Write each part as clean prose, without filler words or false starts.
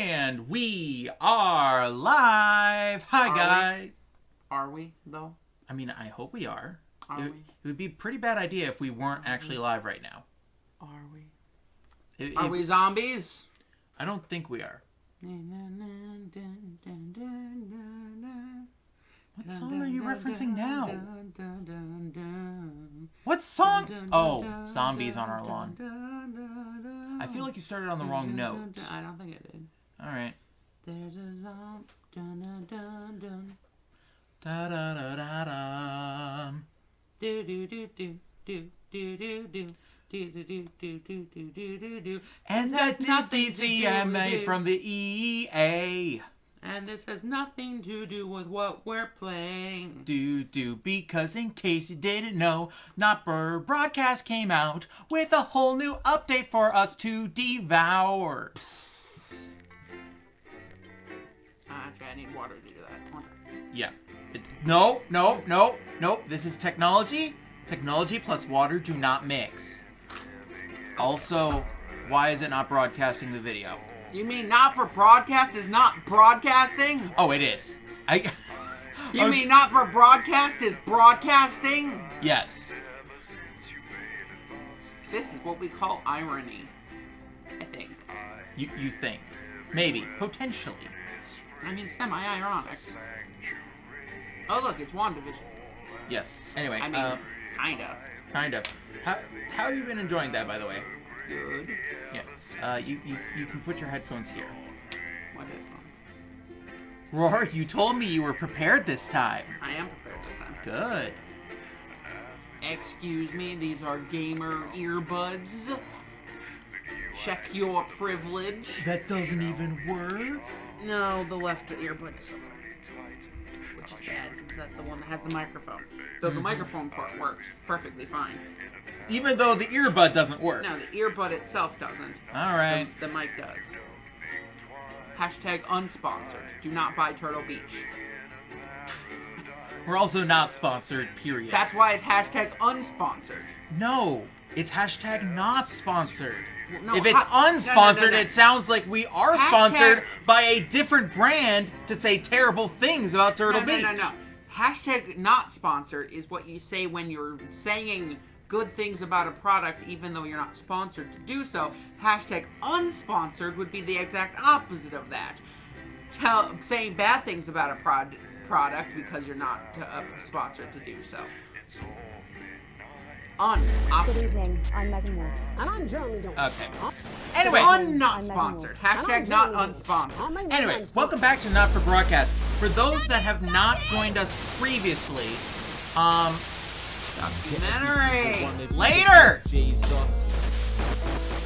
And we are live. Hi, guys. Are we, though? I mean, I hope we are. Are we? It would be a pretty bad idea if we weren't actually live right now. Are we? Are we zombies? I don't think we are. What song are you referencing now? What song? Oh, Zombies on Our Lawn. I feel like you started on the wrong note. I don't think I did. All right. There's a zombie. Dun, dun, dun, dun. Da da da da da. Do do do do do do do do. And that's DCM made from the EA. And this has nothing to do with what we're playing. Because in case you didn't know, Not For Broadcast came out with a whole new update for us to devour. Actually, I need water to do that. Yeah. No. This is technology. Technology plus water do not mix. Also, why is it not broadcasting the video? You mean Not For Broadcast is not broadcasting? Oh, it is. You mean Not For Broadcast is broadcasting? Yes. This is what we call irony, I think. You think. Maybe. Potentially. I mean, semi-ironic. Oh, look, it's WandaVision. Yes. Anyway, I mean, kinda. Kind of. How have you been enjoying that, by the way? Good. Yeah. You can put your headphones here. What headphone? Roar, you told me you were prepared this time. I am prepared this time. Good. Excuse me, these are gamer earbuds. Check your privilege. That doesn't even work. No, the left earbud doesn't work. Which is bad, since that's the one that has the microphone. Though the microphone part works perfectly fine. Even though the earbud doesn't work. No, the earbud itself doesn't. Alright. The mic does. Hashtag unsponsored. Do not buy Turtle Beach. We're also not sponsored, period. That's why it's hashtag unsponsored. No, it's hashtag not sponsored. Well, no, if it's unsponsored, no. it sounds like we are sponsored by a different brand to say terrible things about Turtle Beach. No. Hashtag not sponsored is what you say when you're saying good things about a product even though you're not sponsored to do so. Hashtag unsponsored would be the exact opposite of that. Saying bad things about a product because you're not sponsored to do so. Good evening, I'm Megan Wolf. And I'm Jeremy Jones. Okay. Anyway. Not sponsored. Hashtag not unsponsored. Anyway, welcome back to Not For Broadcast. For those that have not joined us previously, Documentary. Later!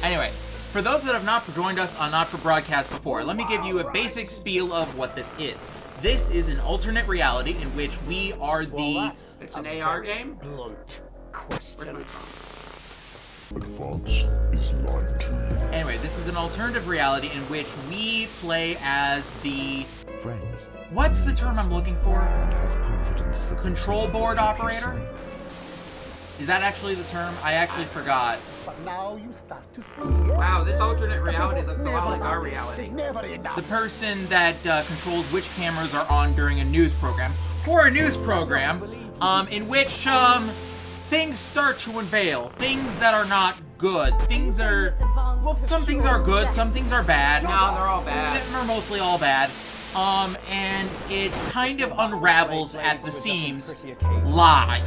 Anyway, for those that have not joined us on Not For Broadcast before, let me give you a basic spiel of what this is. This is an alternate reality in which we are the... It's an AR game? Blunt question. Anyway, this is an alternative reality in which we play as the... Friends. What's the term I'm looking for? And have confidence the Control board operator? Is that actually the term? I actually forgot. But now you start to see. Wow, this alternate reality looks a lot like our reality. Never enough. The person that controls which cameras are on during a news program. For a news program, in which things start to unveil. Things that are not good. Things are... Well, some things are good, some things are bad. No, they're all bad. They're mostly all bad. And it kind of unravels at the seams live.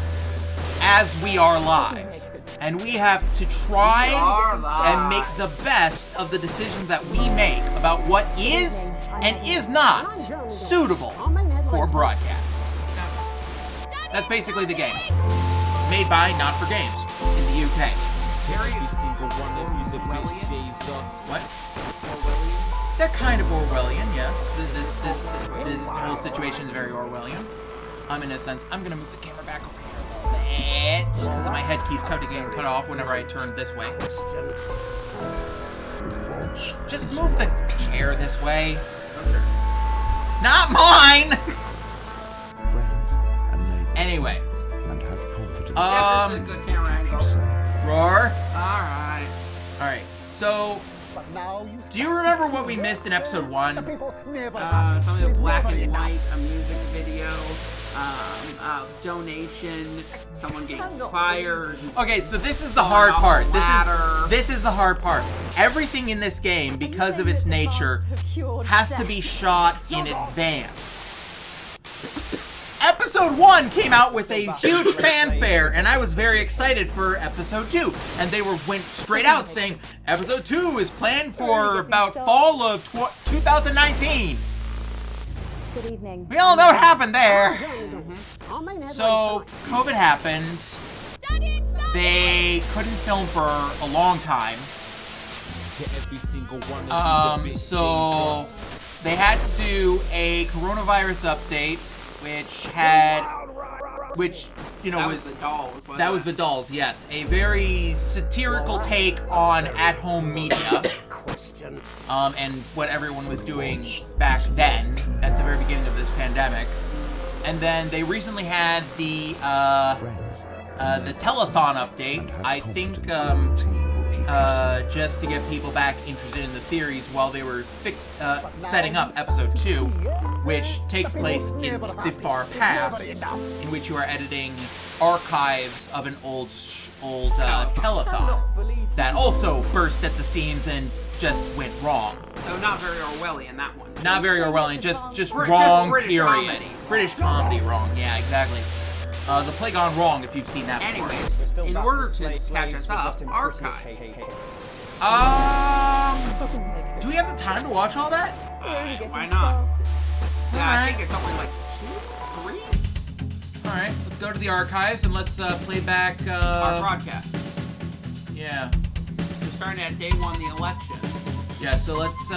As we are live. And we have to try and make the best of the decisions that we make about what is and is not suitable for broadcast. That's basically the game. Made by Not For Games in the UK. Every single one of these What? They're kind of Orwellian, yes. This whole situation is very Orwellian. In a sense, I'm gonna move the camera back over here a little bit because my head keeps getting cut off whenever I turn this way. Just move the chair this way. Oh, sure. Not mine. Friends and neighbors. Anyway. And have confidence. That's a good camera angle. Roar. Alright. Alright. So But now you Do you remember what we missed in episode 1? people never Something like black and white, a music video, donation, someone getting fired. Okay, so this is the hard part. This is the hard part. Everything in this game, because of its nature, has to be shot in advance. Episode 1 came out with a huge fanfare, and I was very excited for episode 2. And they went straight out saying, episode 2 is planned for about fall of 2019. Good evening. We all know what happened there. Mm-hmm. So, COVID happened. They couldn't film for a long time. So they had to do a coronavirus update, which you know, was the dolls. That was the dolls, yes. A very satirical take on at-home media. And what everyone was doing back then, at the very beginning of this pandemic. And then they recently had the telethon update. I think, just to get people back interested in the theories while they were setting up episode 2, which takes place in the far past, in which you are editing archives of an old telethon that also burst at the seams and just went wrong. So not very Orwellian, that one. Not very Orwellian, just wrong, British period. comedy. British comedy wrong, yeah, exactly. The Play Gone Wrong, if you've seen that before. Anyways, in order to catch us up, archive. Do we have the time to watch all that? Why not? Yeah, I Alright. think it's only like 2, 3? Alright, let's go to the archives and let's play back, Our broadcast. yeah. We're starting at day 1, the election. Yeah, so let's,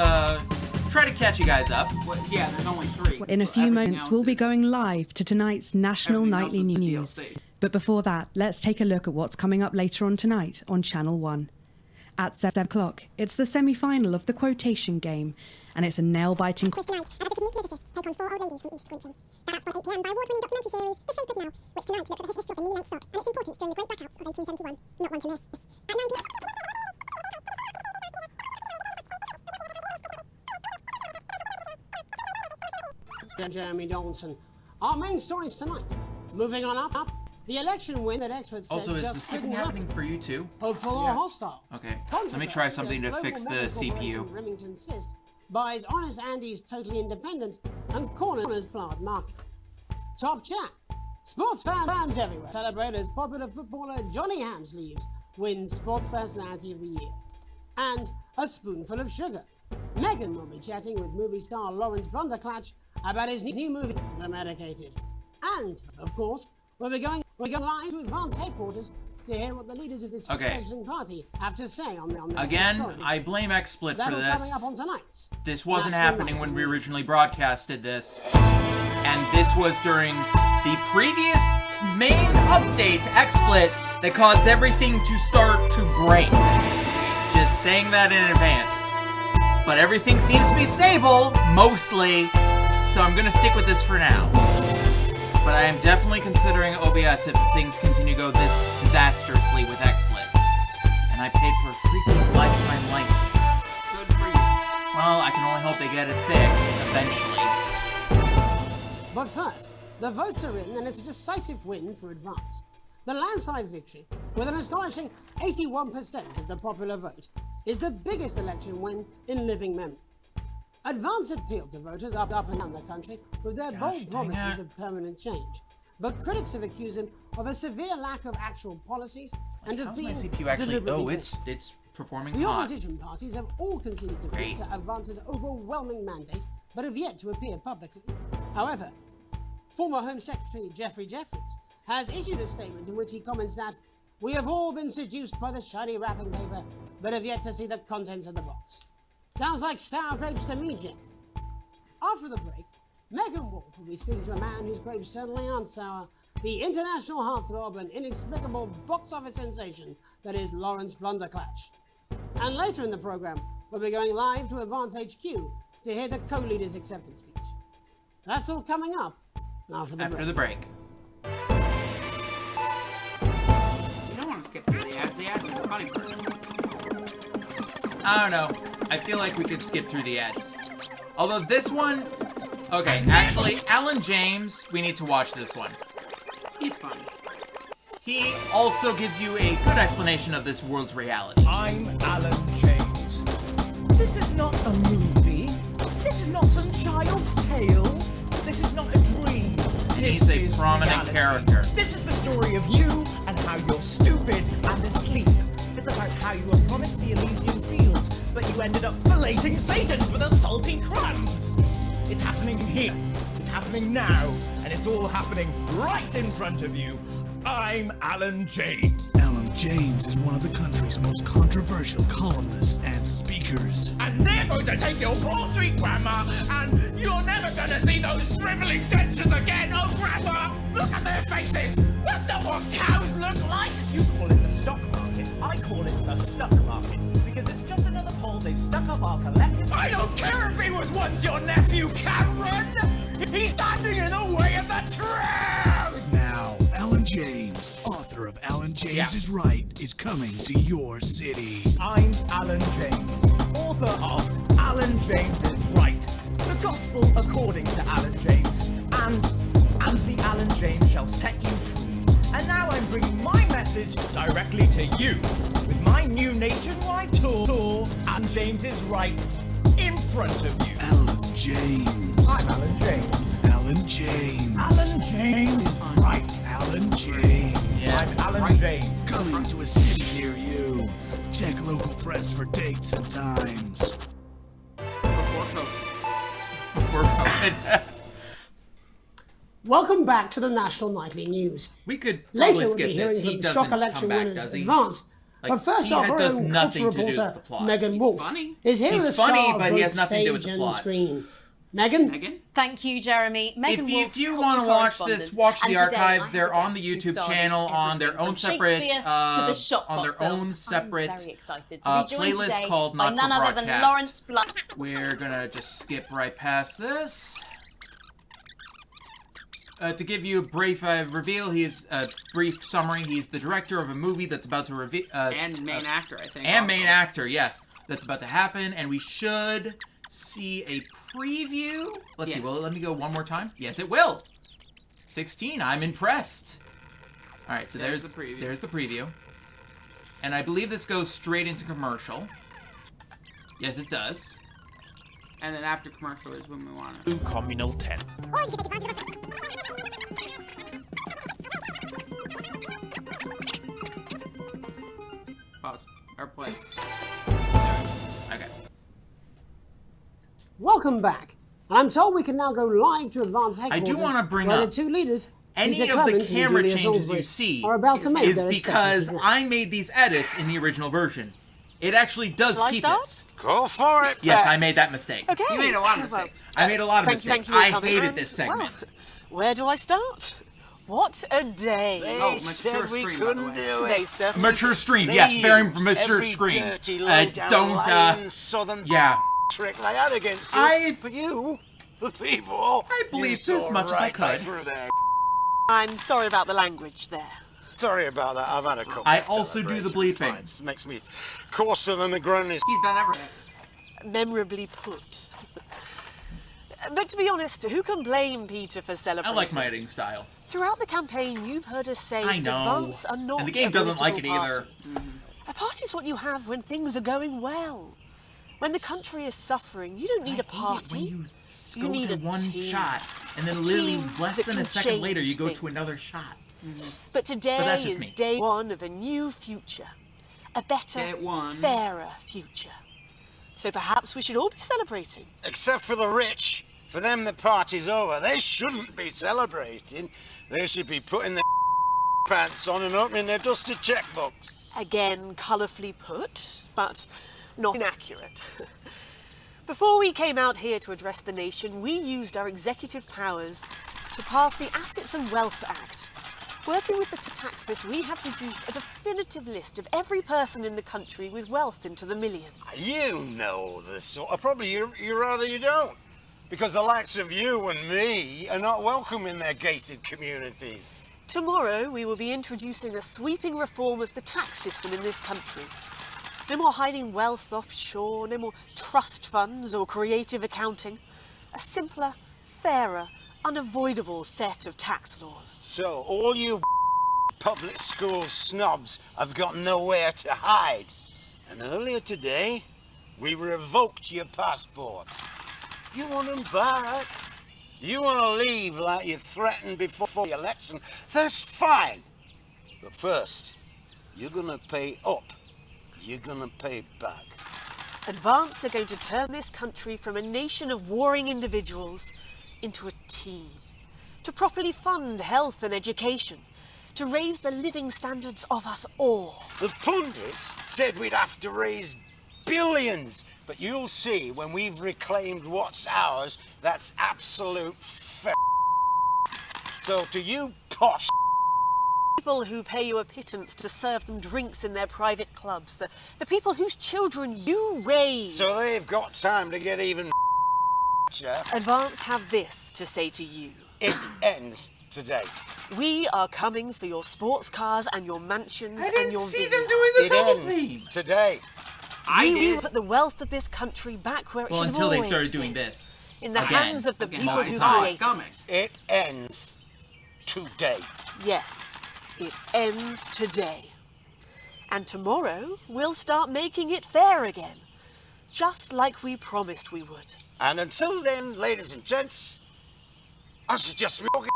try to catch you guys up. Well, yeah, there's only 3. In a few Everything moments, else we'll be is- going live to tonight's national everything else nightly is the news. DLC. But before that, let's take a look at what's coming up later on tonight on Channel 1. At 7 o'clock, it's the semi-final of the quotation game, and it's a nail-biting... Quiz tonight, additive nuclear physicists take on 4 old ladies from East Grinching. That's by 8 p.m. by award-winning documentary series The Shape of Now, which tonight looks at the history of the knee-length sock and its importance during the Great Blackouts of 1871. Not one to miss. At 9 p.m. Jeremy Donaldson. Our main stories tonight. Moving on up. The election win that experts said Also, is the just skipping couldn't happening happen. for you too? Hopeful or hostile. Okay, let me try something to fix the CPU. Remington Cyst buys Honest Andy's Totally Independent and corners Flowered Market. Top chat. Sports fans everywhere celebrate as popular footballer Johnny Hamsleeves wins Sports Personality of the Year. And a spoonful of sugar. Megan will be chatting with movie star Lawrence Blunderclatch about his new movie, The Medicated. And, of course, we're going live to Advance headquarters to hear what the leaders of this scheduling party have to say on the Again, story. I blame XSplit for That'll this. coming up on tonight's. This wasn't National happening when we Nightly originally broadcasted this. And this was during the previous main update to XSplit that caused everything to start to break. Just saying that in advance. But everything seems to be stable, mostly, so I'm gonna stick with this for now. But I am definitely considering OBS if things continue to go this disastrously with XSplit. And I paid for a freaking lifetime license. Good for you. Well, I can only hope they get it fixed eventually. But first, the votes are in and it's a decisive win for Advance. The landslide victory, with an astonishing 81% of the popular vote, is the biggest election win in living memory. Advance appealed to voters up and down the country with their bold promises of permanent change. But critics have accused them of a severe lack of actual policies and of How's being my CPU actually? deliberately Oh, missed. it's performing The hot. opposition parties have all conceded defeat to Advance's overwhelming mandate, but have yet to appear publicly. However, former Home Secretary Geoffrey Jeffries has issued a statement in which he comments that we have all been seduced by the shiny wrapping paper, but have yet to see the contents of the box. Sounds like sour grapes to me, Jeff. After the break, Megan Wolf will be speaking to a man whose grapes certainly aren't sour, the international heartthrob and inexplicable box office sensation that is Lawrence Blunderclatch. And later in the program, we'll be going live to Advance HQ to hear the co-leader's acceptance speech. That's all coming up after the break. You don't want to skip to the ads. The ads are the funny part. I don't know. I feel like we could skip through the ads. Although this one... Okay, actually, Alan James, we need to watch this one. He's fun. He also gives you a good explanation of this world's reality. I'm Alan James. This is not a movie. This is not some child's tale. This is not a dream. He's a prominent character. This is the story of you and how you're stupid and asleep. It's about how you were promised the Elysian fields, but you ended up filleting Satan for the salty crumbs. It's happening here. It's happening now. And it's all happening right in front of you. I'm Alan James. Alan James is one of the country's most controversial columnists and speakers. And they're going to take your poor sweet grandma, and you're never going to see those shriveling dentures again. Oh, grandma, look at their faces. That's not what cows look like. You call it the stock market. I call it the stuck market, because it's just another pole they've stuck up our collective. I don't care if he was once your nephew, Cameron. He's standing in the way of the truth. Now, Alan James, author of Alan James is Right, is coming to your city. I'm Alan James, author of Alan James is Right, the gospel according to Alan James, and the Alan James shall set you free. And now I'm bringing my message directly to you with my new nationwide tour, Alan James is Right, in front of you. Alan James. I'm Alan James. Alan James. Alan James is Right. Alan James. I'm Alan James. Coming to a city near you. Check local press for dates and times. Before COVID. Welcome back to the National Nightly News. We could Later probably we'll skip be hearing this. He from doesn't Shock Election come back, winners does he? Advance. Like, But first he off, our does own nothing culture to do with reporter, the plot. Megan Wolf, funny. is here He's as funny, star but of he both has nothing to do with stage the and plot. screen. Megan? Megan? Thank you, Jeremy. Megan Wolf, If you culture want to watch correspondent. this, watch And the today archives. I They're have on the guests who YouTube star in channel on their everything own from separate Shakespeare to the Shopbot on their films. own separate I'm very excited to be joined playlist today called by Not none for other than Broadcast. Lawrence Blood. We're gonna just skip right past this. To give you a brief reveal, he's a brief summary. He's the director of a movie that's about to reveal. And main actor, I think. And also. main actor, yes. That's about to happen, and we should see a preview. Let's see, will it let me go one more time? Yes, it will. 16, I'm impressed. All right, so there's the preview. There's the preview. And I believe this goes straight into commercial. Yes, it does. And then after commercial is when we want to. Communal 10. Or you can take advantage of Pause. Or play. Okay. Welcome back. And I'm told we can now go live to Advance Headquarters. do wanna bring where up the two leaders, Any Peter of the Clement and camera Julia changes Salisbury, you see are about to make is their because acceptance I made these edits in the original version. It actually does Shall I keep start? it. Go for it, Yes, Pet. I made that mistake. Okay. You made a lot of mistakes. I made a lot of Thank mistakes. you for I coming, hated and, this segment. well, where do I start? What a day. Oh, They said mature we stream, by the couldn't way. do it. They certainly Mature stream, They yes, very used mature every screen. dirty, low-down, Don't, lying southern yeah. trick they had against you. I- For you, the people. I believed you as saw much as I right could. through there. I'm sorry about the language there. Sorry about that. I've had a couple. I of also do the bleeping. celebrations. It makes me coarser than the grannies. He's done everything. Memorably put. But to be honest, who can blame Peter for I celebrating? like my editing style. Throughout the campaign, you've heard us say I that know. Advance are not And the game a doesn't like it political either. party. A party's what you have when things are going well. When the country is suffering, you don't need a party. You need go a to one team. shot, and then A literally team less that than a can second later, you change go to things. another shot. But today that's just is me. day one of a new future. A better, Day one. fairer future. So perhaps we should all be celebrating. Except for the rich. For them, the party's over. They shouldn't be celebrating. They should be putting their pants on and opening their dusty checkbooks. Again, colourfully put, but not inaccurate. Before we came out here to address the nation, we used our executive powers to pass the Assets and Wealth Act. Working with the Taxpayers, we have produced a definitive list of every person in the country with wealth into the millions. You know this sort of. Probably you rather you don't. Because the likes of you and me are not welcome in their gated communities. Tomorrow, we will be introducing a sweeping reform of the tax system in this country. No more hiding wealth offshore, no more trust funds or creative accounting. A simpler, fairer, unavoidable set of tax laws. So all you public school snobs have got nowhere to hide. And earlier today, we revoked your passports. You want them back? You want to leave like you threatened before the election? That's fine. But first, you're gonna pay up. You're gonna pay back. Advance are going to turn this country from a nation of warring individuals into a team. To properly fund health and education. To raise the living standards of us all. The pundits said we'd have to raise billions. But you'll see when we've reclaimed what's ours, that's absolute So to you posh people who pay you a pittance to serve them drinks in their private clubs, the people whose children you raise. So they've got time to get even Advance have this to say to you. It ends today. We are coming for your sports cars and your mansions and your see vineyards. them doing this It on ends me. today. We will put the wealth of this country back where it should have until they always started been. doing this. In the Again. hands of the Again. people who Multiple created it. It ends today. Yes, it ends today. And tomorrow, we'll start making it fair again. Just like we promised we would. And until then, ladies and gents, I suggest we all get...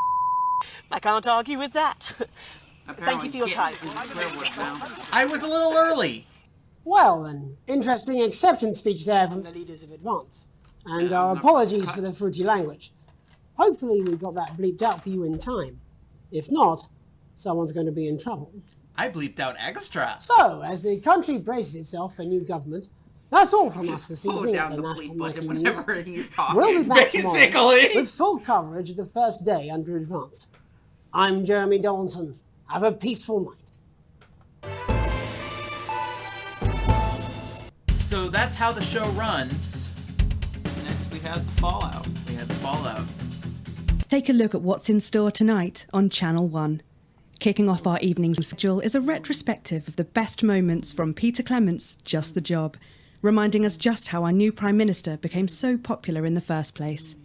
I can't argue with that. Thank you for your time. I was a little early. Well, an interesting acceptance speech there from the leaders of Advance. And our apologies for the fruity language. Hopefully we got that bleeped out for you in time. If not, someone's going to be in trouble. I bleeped out extra. So, as the country braces itself for new government, that's all from us this evening at the National Nightly News. We'll be back tomorrow with full coverage of the first day under Advance. I'm Jeremy Donaldson. Have a peaceful night. So that's how the show runs. Next we have the Fallout. Take a look at what's in store tonight on Channel 1. Kicking off our evening schedule is a retrospective of the best moments from Peter Clement's Just the Job, reminding us just how our new Prime Minister became so popular in the first place.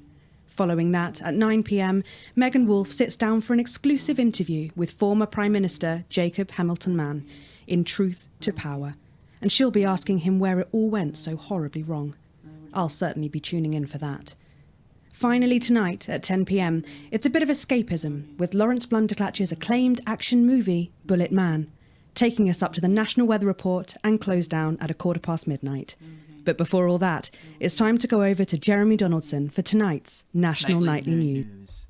Following that, at 9 p.m, Megan Wolfe sits down for an exclusive interview with former Prime Minister Jacob Hamilton-Mann in Truth to Power, and she'll be asking him where it all went so horribly wrong. I'll certainly be tuning in for that. Finally tonight, at 10 p.m, it's a bit of escapism, with Lawrence Blunderclatch's acclaimed action movie, Bullet Man, taking us up to the National Weather Report and close down at midnight. But before all that, it's time to go over to Jeremy Donaldson for tonight's National Nightly News.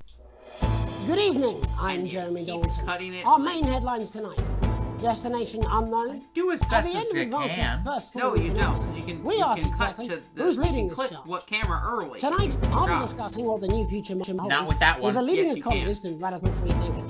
Good evening, I'm Jeremy Donaldson. Our main headlines tonight. Destination unknown. Do as At best the as end of you Advance's can. first No, full you analysis, don't. we ask exactly who's leading this click chart. what camera early. Tonight, I'll be Job. discussing what the new future might hold. Not with that one. With a leading Yes, you can. economist and radical free thinker.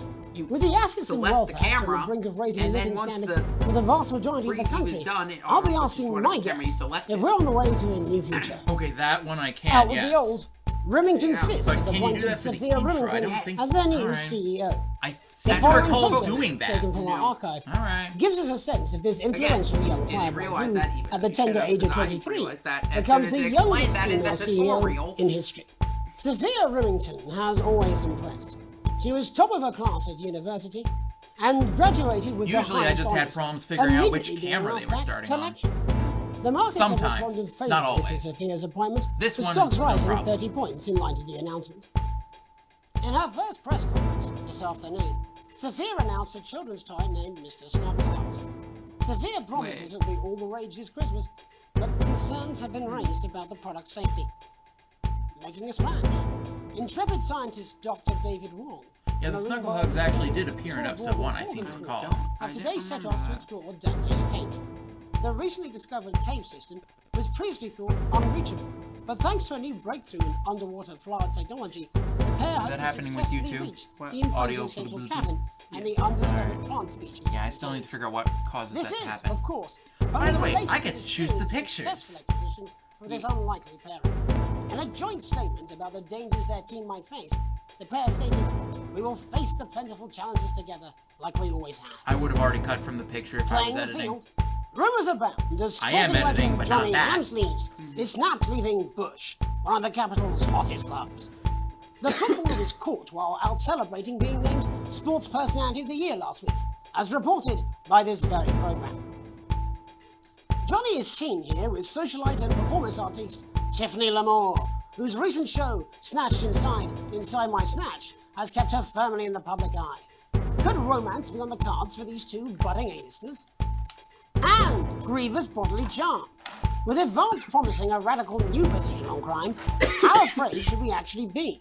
With the assets and select wealth the act on camera, the brink of raising and then living once standards the for the vast majority of the preview country, is done, it I'll be auto-switches asking whatever my camera you guests selected. if we're on the way to a new future. Okay, that one I can, Out with yes. the old, Remington's Fist But have can you do appointed that for the Sophia intro? I Remington don't think as so. their new Alright. CEO. I The never following recall photo, doing that. taken from our archive, Alright. gives us a sense of this influential young didn't firebrand realize who, that even. at the You tender should age of have. I didn't 23, realize that. As becomes soon the as they explained youngest that in female that tutorial. CEO in history. Sophia Remington has always impressed. She was top of her class at university and graduated with the Usually I highest just had honors, problems figuring out which immediately being camera they asked were back starting to on. lecture. The markets Sometimes, have responded not favourably to always. Sophia's appointment, This with one, stocks no rising problem. 30 points in light of the announcement. In her first press conference this afternoon, Sophia announced a children's toy named Mr. Snapclass. Sophia promises it'll be all the rage this Christmas, but concerns have been raised about the product's safety. Making a splash, intrepid scientist Dr. David Wong. Yeah, the marine Snugglehugs biologist actually did appear in was episode born 1, in I seem to Morgan's recall. Field, have today set off to explore Dante's taint. The recently discovered cave system was previously thought unreachable, but thanks to a new breakthrough in underwater flower technology, the pair hope to happening with you successfully too? reach What? the Audio imposing for the central Bluetooth? cavern and the undiscovered plant species. Yeah, I still need to figure out what causes This that to is, happen. of course, By only the way, latest I in get a to choose the series of pictures. successful expeditions for this unlikely pairing. In a joint statement about the dangers their team might face, the pair stated, "We will face the plentiful challenges together like we always have." I would have already cut from the picture if I was Playing the editing. field, Rumours abound as I am sporting editing, legend but not Johnny that. Hamsleeves is snapped leaving Bush, one of the capital's hottest clubs. The footballer was caught while out celebrating being named Sports Personality of the Year last week, as reported by this very programme. Johnny is seen here with socialite and performance artiste Tiffany Lamore, whose recent show, Snatched Inside My Snatch, has kept her firmly in the public eye. Could romance be on the cards for these two budding A-listers? And Griever's bodily charm. With Advance promising a radical new position on crime, how afraid should we actually be?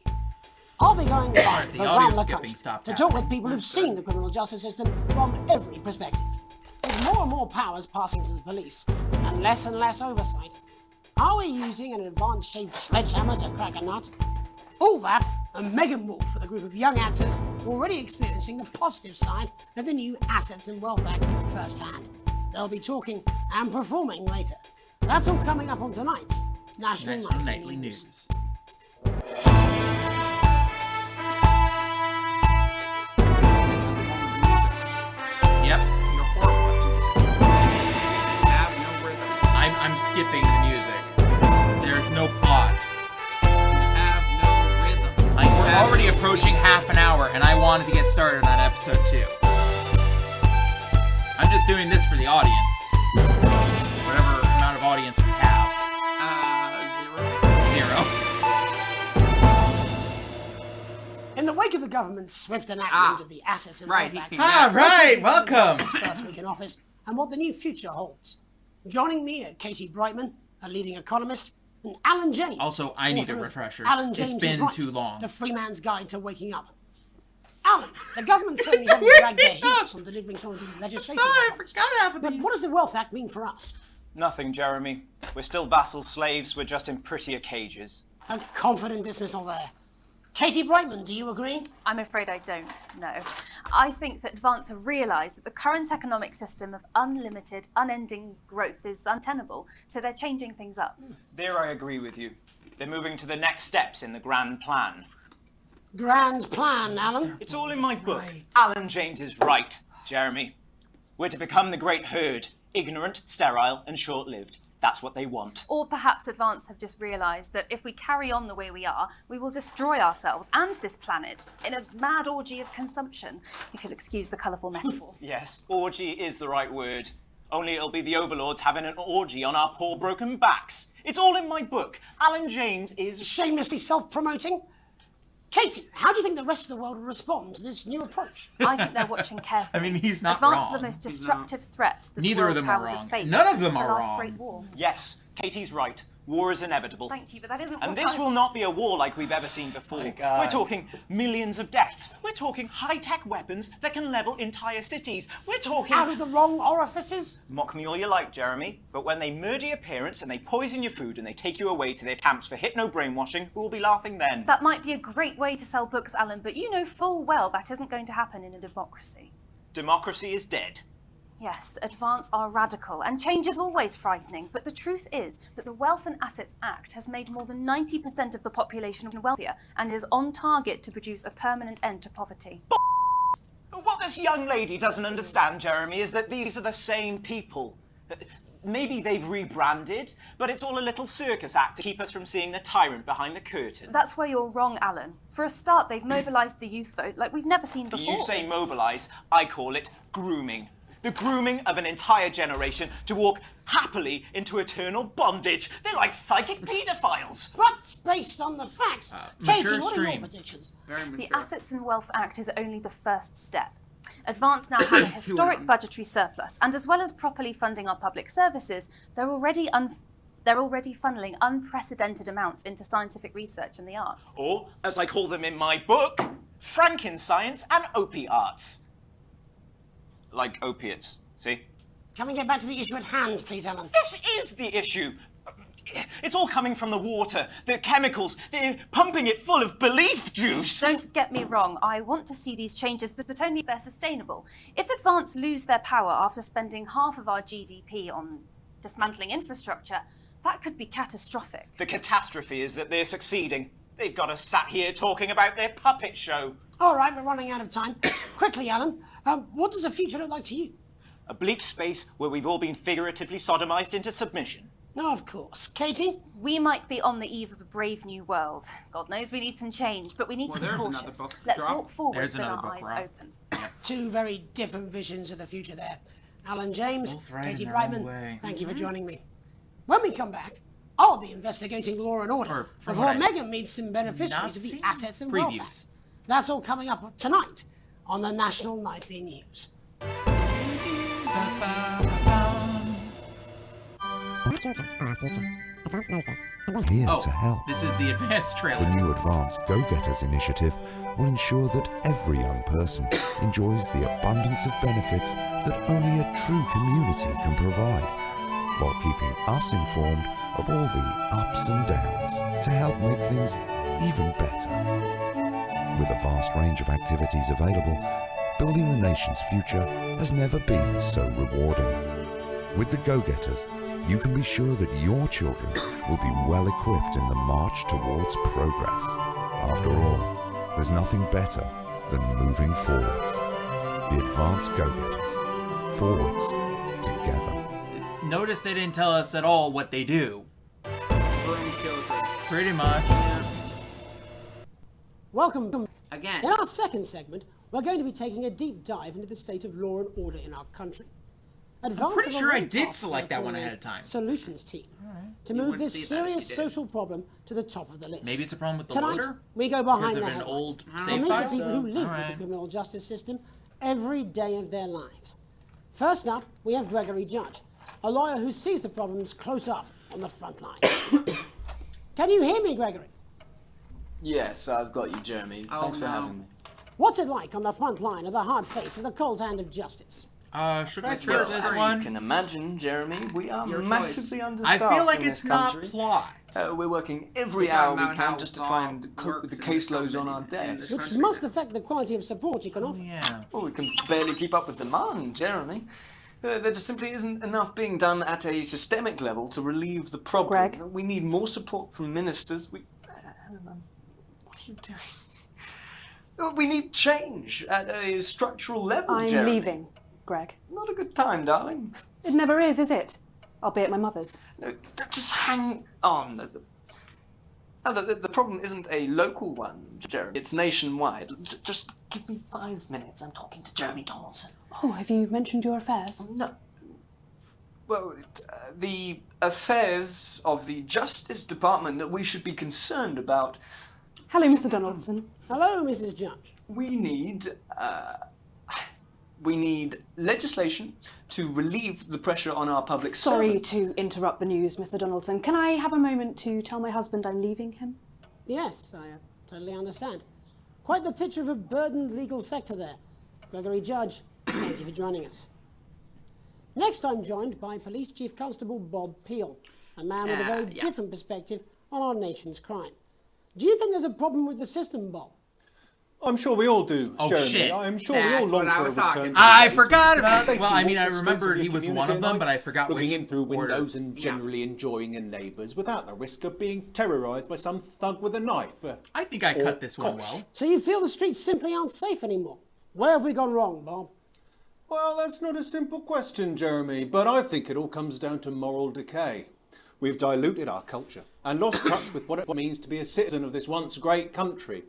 I'll be going live around the country to talk with people who've seen the criminal justice system from every perspective. With more and more powers passing to the police, and less oversight, are we using an Advance-shaped sledgehammer to crack a nut? All that, and Megan Wolf with a group of young actors already experiencing the positive side of the new Assets and Wealth Act firsthand. They'll be talking and performing later. That's all coming up on tonight's National Nightly News. Yep. You're horrible. You have no rhythm. I'm skipping the music. There's no plot. You have no rhythm. Like, we're already approaching half an hour, and I wanted to get started on episode 2. I'm just doing this for the audience. Whatever amount of audience we have. 0. In the wake of the government's swift enactment of the Assets and Wealth Act, welcome. his first week in office, and what the new future holds. Joining me are Katie Brightman, a leading economist, and Alan James. Also, I need a author of refresher. Alan James It's is been Right, too long. The Free Man's Guide to Waking Up. Alan, the government certainly haven't dragged their heels on delivering some of the legislation. But what does the Wealth Act mean for us? Nothing, Jeremy. We're still vassal slaves, we're just in prettier cages. A confident dismissal there. Katie Brightman, do you agree? I'm afraid I don't, no. I think that Advance have realised that the current economic system of unlimited, unending growth is untenable, so they're changing things up. There I agree with you. They're moving to the next steps in the grand plan. Grand plan, Alan? It's all in my book. Alan James is right, Jeremy. We're to become the great herd, ignorant, sterile, and short-lived. That's what they want. Or perhaps Advance have just realised that if we carry on the way we are, we will destroy ourselves and this planet in a mad orgy of consumption, if you'll excuse the colourful metaphor. Yes, orgy is the right word. Only it'll be the overlords having an orgy on our poor broken backs. It's all in my book. Alan James is... Shamelessly self-promoting? Katie, how do you think the rest of the world will respond to this new approach? I think they're watching carefully. I mean, he's not Advance wrong. are the most disruptive threat that Neither the of world them are powers wrong. have faced None of since them the are last wrong. Great War. Yes, Katie's right. War is inevitable. Thank you, but that isn't And what this I... will not be a war like we've ever seen before. We're talking millions of deaths. We're talking high-tech weapons that can level entire cities. We're talking... Out of the wrong orifices? Mock me all you like, Jeremy, but when they murder your parents and they poison your food and they take you away to their camps for hypno-brainwashing, who will be laughing then? That might be a great way to sell books, Alan, but you know full well that isn't going to happen in a democracy. Democracy is dead. Yes, Advance are radical, and change is always frightening, but the truth is that the Wealth and Assets Act has made more than 90% of the population wealthier and is on target to produce a permanent end to poverty. What this young lady doesn't understand, Jeremy, is that these are the same people. Maybe they've rebranded, but it's all a little circus act to keep us from seeing the tyrant behind the curtain. That's where you're wrong, Alan. For a start, they've mobilised the youth vote like we've never seen before. You say mobilise, I call it grooming. The grooming of an entire generation to walk happily into eternal bondage. They're like psychic paedophiles. But based on the facts, Katie, what are your predictions? The Assets and Wealth Act is only the first step. Advance now have a historic budgetary surplus, and as well as properly funding our public services, they're already funneling unprecedented amounts into scientific research and the arts. Or, as I call them in my book, Frankenscience and opiarts. Like opiates, see? Can we get back to the issue at hand, please, Alan? This is the issue. It's all coming from the water, the chemicals. They're pumping it full of belief juice. Don't get me wrong. I want to see these changes, but only if they're sustainable. If Advance lose their power after spending half of our GDP on dismantling infrastructure, that could be catastrophic. The catastrophe is that they're succeeding. They've got us sat here talking about their puppet show. All right, we're running out of time. Quickly, Alan, what does the future look like to you? A bleak space where we've all been figuratively sodomized into submission. No, of course. Katie? We might be on the eve of a brave new world. God knows we need some change, but we need to be cautious. Let's walk forward with our eyes open. Two very different visions of the future there. Alan James, Katie Brightman, thank you for joining me. When we come back, I'll be investigating law and order before Megan meets some beneficiaries of the Assets and Wealth Act. That's all coming up tonight on the National Nightly News. Our children are our future. Advance knows this. Here to help. This is the Advance trailer. The new Advance Go-Getters initiative will ensure that every young person enjoys the abundance of benefits that only a true community can provide, while keeping us informed of all the ups and downs to help make things even better. With a vast range of activities available, building the nation's future has never been so rewarding. With the Go-Getters, you can be sure that your children will be well equipped in the march towards progress. After all, there's nothing better than moving forwards. The Advanced Go-Getters. Forwards. Together. Notice they didn't tell us at all what they do. Pretty much. Welcome. Again. In our second segment, we're going to be taking a deep dive into the state of law and order in our country. I'm pretty sure I did select that one ahead of time. Solutions team to move this serious social problem to the top of the list. Maybe it's a problem with the Tonight, order? we go behind Because the of an headlines old to save meet the file? people who live with the Alright. criminal justice system every day of their lives. First up, we have Gregory Judge, a lawyer who sees the problems close up on the front line. Can you hear me, Gregory? Yes, I've got you, Jeremy. Thanks for having me. What's it like on the front line of the hard face of the cold hand of justice? Should I try this As one? you can imagine, Jeremy, we are Your massively choice. understaffed I feel like in it's this not country. plot. We're working every We're hour talking we about can how just to try and cope with the caseloads on our desks. Which must affect the quality of support you can offer. Yeah. Well, we can barely keep up with demand, Jeremy. There just simply isn't enough being done at a systemic level to relieve the problem. Greg? We need more support from ministers. Helena, what are you doing? We need change at a structural level, I'm Jeremy. leaving, Greg. Not a good time, darling. It never is it? I'll be at my mother's. No, just hang on. The problem isn't a local one, Jeremy. It's nationwide. Just give me 5 minutes. I'm talking to Jeremy Donaldson. Oh, have you mentioned your affairs? No. Well, the affairs of the Justice Department that we should be concerned about. Hello, Mr. Donaldson. Hello, Mrs. Judge. We need legislation to relieve the pressure on our public Sorry servants. to interrupt the news, Mr. Donaldson. Can I have a moment to tell my husband I'm leaving him? Yes, I totally understand. Quite the picture of a burdened legal sector there. Gregory Judge, thank you for joining us. Next, I'm joined by Police Chief Constable Bob Peel, a man with a very different perspective on our nation's crime. Do you think there's a problem with the system, Bob? I'm sure we all do, Oh, Jeremy. shit. I'm sure we all That's long what I for a was return. talking to I the forgot about. safety Well, I mean, I walks the streets remember of he your was community one of at them, night, but I forgot looking which in through order. windows and generally enjoying your neighbours without the risk of being terrorised by some thug with a knife. I think I cut this one well. So you feel the streets simply aren't safe anymore? Where have we gone wrong, Bob? Well, that's not a simple question, Jeremy, but I think it all comes down to moral decay. We've diluted our culture and lost touch with what it means to be a citizen of this once great country.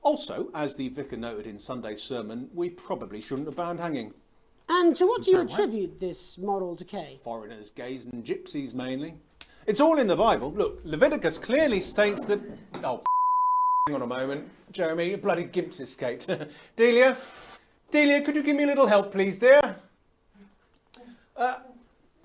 Also, as the vicar noted in Sunday's sermon, we probably shouldn't have banned hanging. And to what do you attribute this moral decay? Foreigners, gays and gypsies mainly. It's all in the Bible. Look, Leviticus clearly states that... Oh, hang on a moment. Jeremy, a bloody gimp's escaped. Delia, could you give me a little help, please, dear?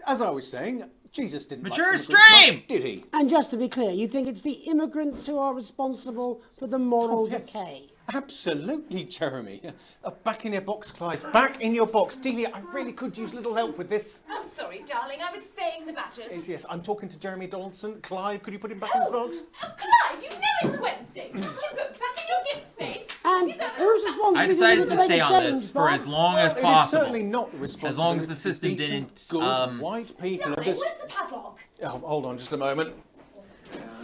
As I was saying, Jesus didn't like Mature immigrants stream! much, did he? And just to be clear, you think it's the immigrants who are responsible for the moral decay? Absolutely, Jeremy. Back in your box, Clive. Back in your box. Delia, I really could use a little help with this. Oh, sorry, darling. I was spaying the badgers. Yes, I'm talking to Jeremy Donaldson. Clive, could you put him back in his box? Clive, you know it's Wednesday. You go back in your gimp space. And who's responsible I decided to stay on this for as long as It is possible. certainly not the responsibility As long as the of system decent, didn't. good, white people of Darling, this... where's the padlock? Oh, hold on just a moment.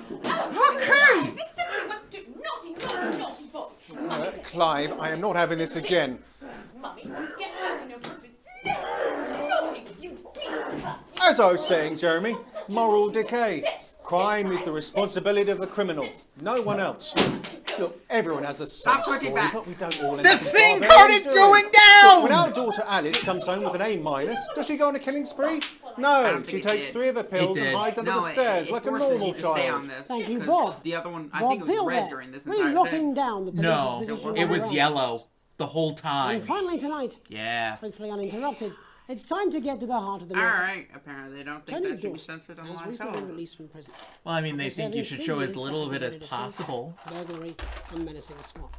Okay! This simply went to naughty boy. Clive, I am not having this again. Mummy, so get back in your gimp space. as I was saying, Jeremy, moral decay. Crime is the responsibility of the criminal, no one else. Look, everyone has a side story, but we don't all end The up in thing barbarians, carded do we? going Look, down! when our daughter Alice comes home with an A-, does she go on a killing spree? No, she takes 3 of her pills and hides under the stairs like a normal child. Thank you, Bob. The other one, I Bob think it was red Pilbeck, during this really entire locking thing. down the police's No, position it on was the yellow the whole time. And finally tonight, Yeah. hopefully uninterrupted, it's time to get to the heart of the All matter. right, apparently they don't think Tony that should be Dawson censored on has live recently been television. released from prison. Well, I mean, they After think you serving should show 3 as years little for of it as aggravated assault, possible. Burglary and menacing a swap.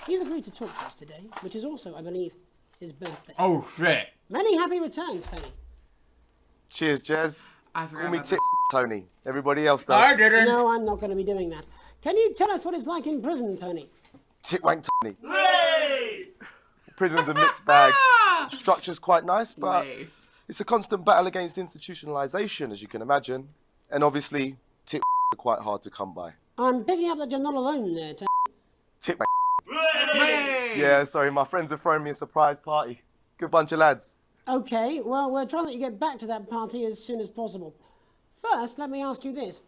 He's agreed to talk to us today, which is also, I believe, his birthday. Oh, shit. Many happy returns, Tony. Cheers, Jez. I forgot Call me about Tit Tony. Everybody else does. No, I'm not going to be doing that. Can you tell us what it's like in prison, Tony? Tit Wank Tony. Prison's a mixed bag. Structure's quite nice, but it's a constant battle against institutionalization, as you can imagine. And obviously, tit are quite hard to come by. I'm picking up that you're not alone there, Tony. Tit Yeah, sorry, my friends are throwing me a surprise party. Good bunch of lads. Okay, well, we're trying to let you get back to that party as soon as possible. First, let me ask you this.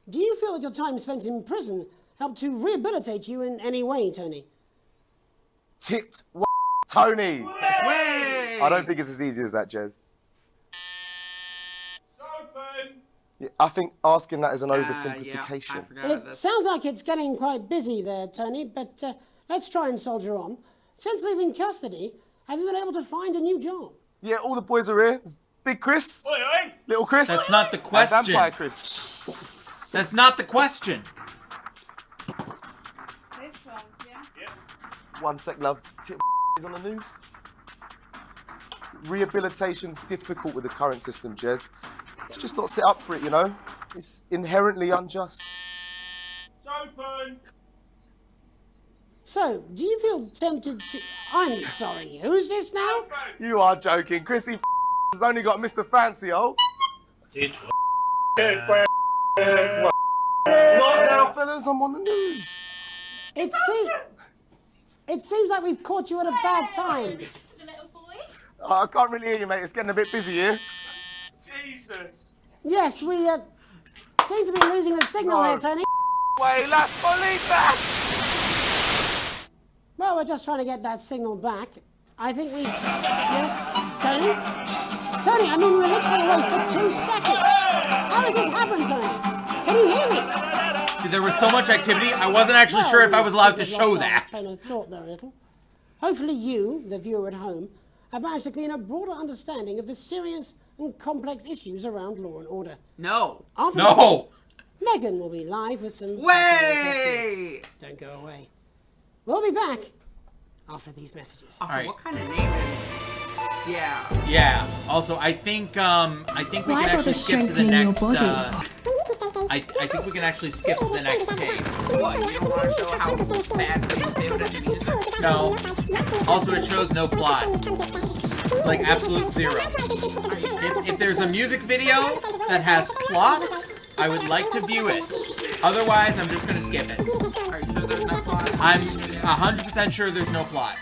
Do you feel that your time spent in prison helped to rehabilitate you in any way, Tony? Tit Tony. I don't think it's as easy as that, Jez. Yeah, I think asking that is an oversimplification. It sounds like it's getting quite busy there, Tony, but let's try and soldier on. Since leaving custody, have you been able to find a new job? Yeah, all the boys are here. There's Big Chris, Little Chris. That's not the and question. Vampire Chris. That's not the question. This one's, yeah? One sec, love. Tit is on the news. Rehabilitation's difficult with the current system, Jez. It's just not set up for it, you know? It's inherently unjust. It's open! So, do you feel tempted to... I'm sorry, who's this now? You are joking. Chrissy has only got Mr. Fancy, oh. Not now, fellas, I'm on the news. It seems like we've caught you at a bad time. I can't really hear you, mate. It's getting a bit busy here. Jesus! Yes, we seem to be losing the signal here, Tony. Way las bolitas! Well, we're just trying to get that signal back. I think we... Yes? Tony? Tony, I mean, we're literally away for 2 seconds. How has this happened, Tony? Can you hear me? See, there was so much activity, I wasn't actually sure if I was allowed to show that. Train of thought there a little. Hopefully you, the viewer at home, have managed to gain a broader understanding of the serious and complex issues around law and order. No. After No. the break, Megan will be live with some... Way! Don't go away. We'll be back after these messages. Also, Alright. what kind of name is... Yeah. Yeah. Also, I think we Why can bother actually skip to the strengthening your next. body? I think we can actually skip to the next page. What, you don't want to show how bad the favorite is? No. Also, it shows no plot. It's like absolute zero. If there's a music video that has plot, I would like to view it. Otherwise, I'm just gonna skip it. Are you sure there's no plot? I'm 100% sure there's no plot.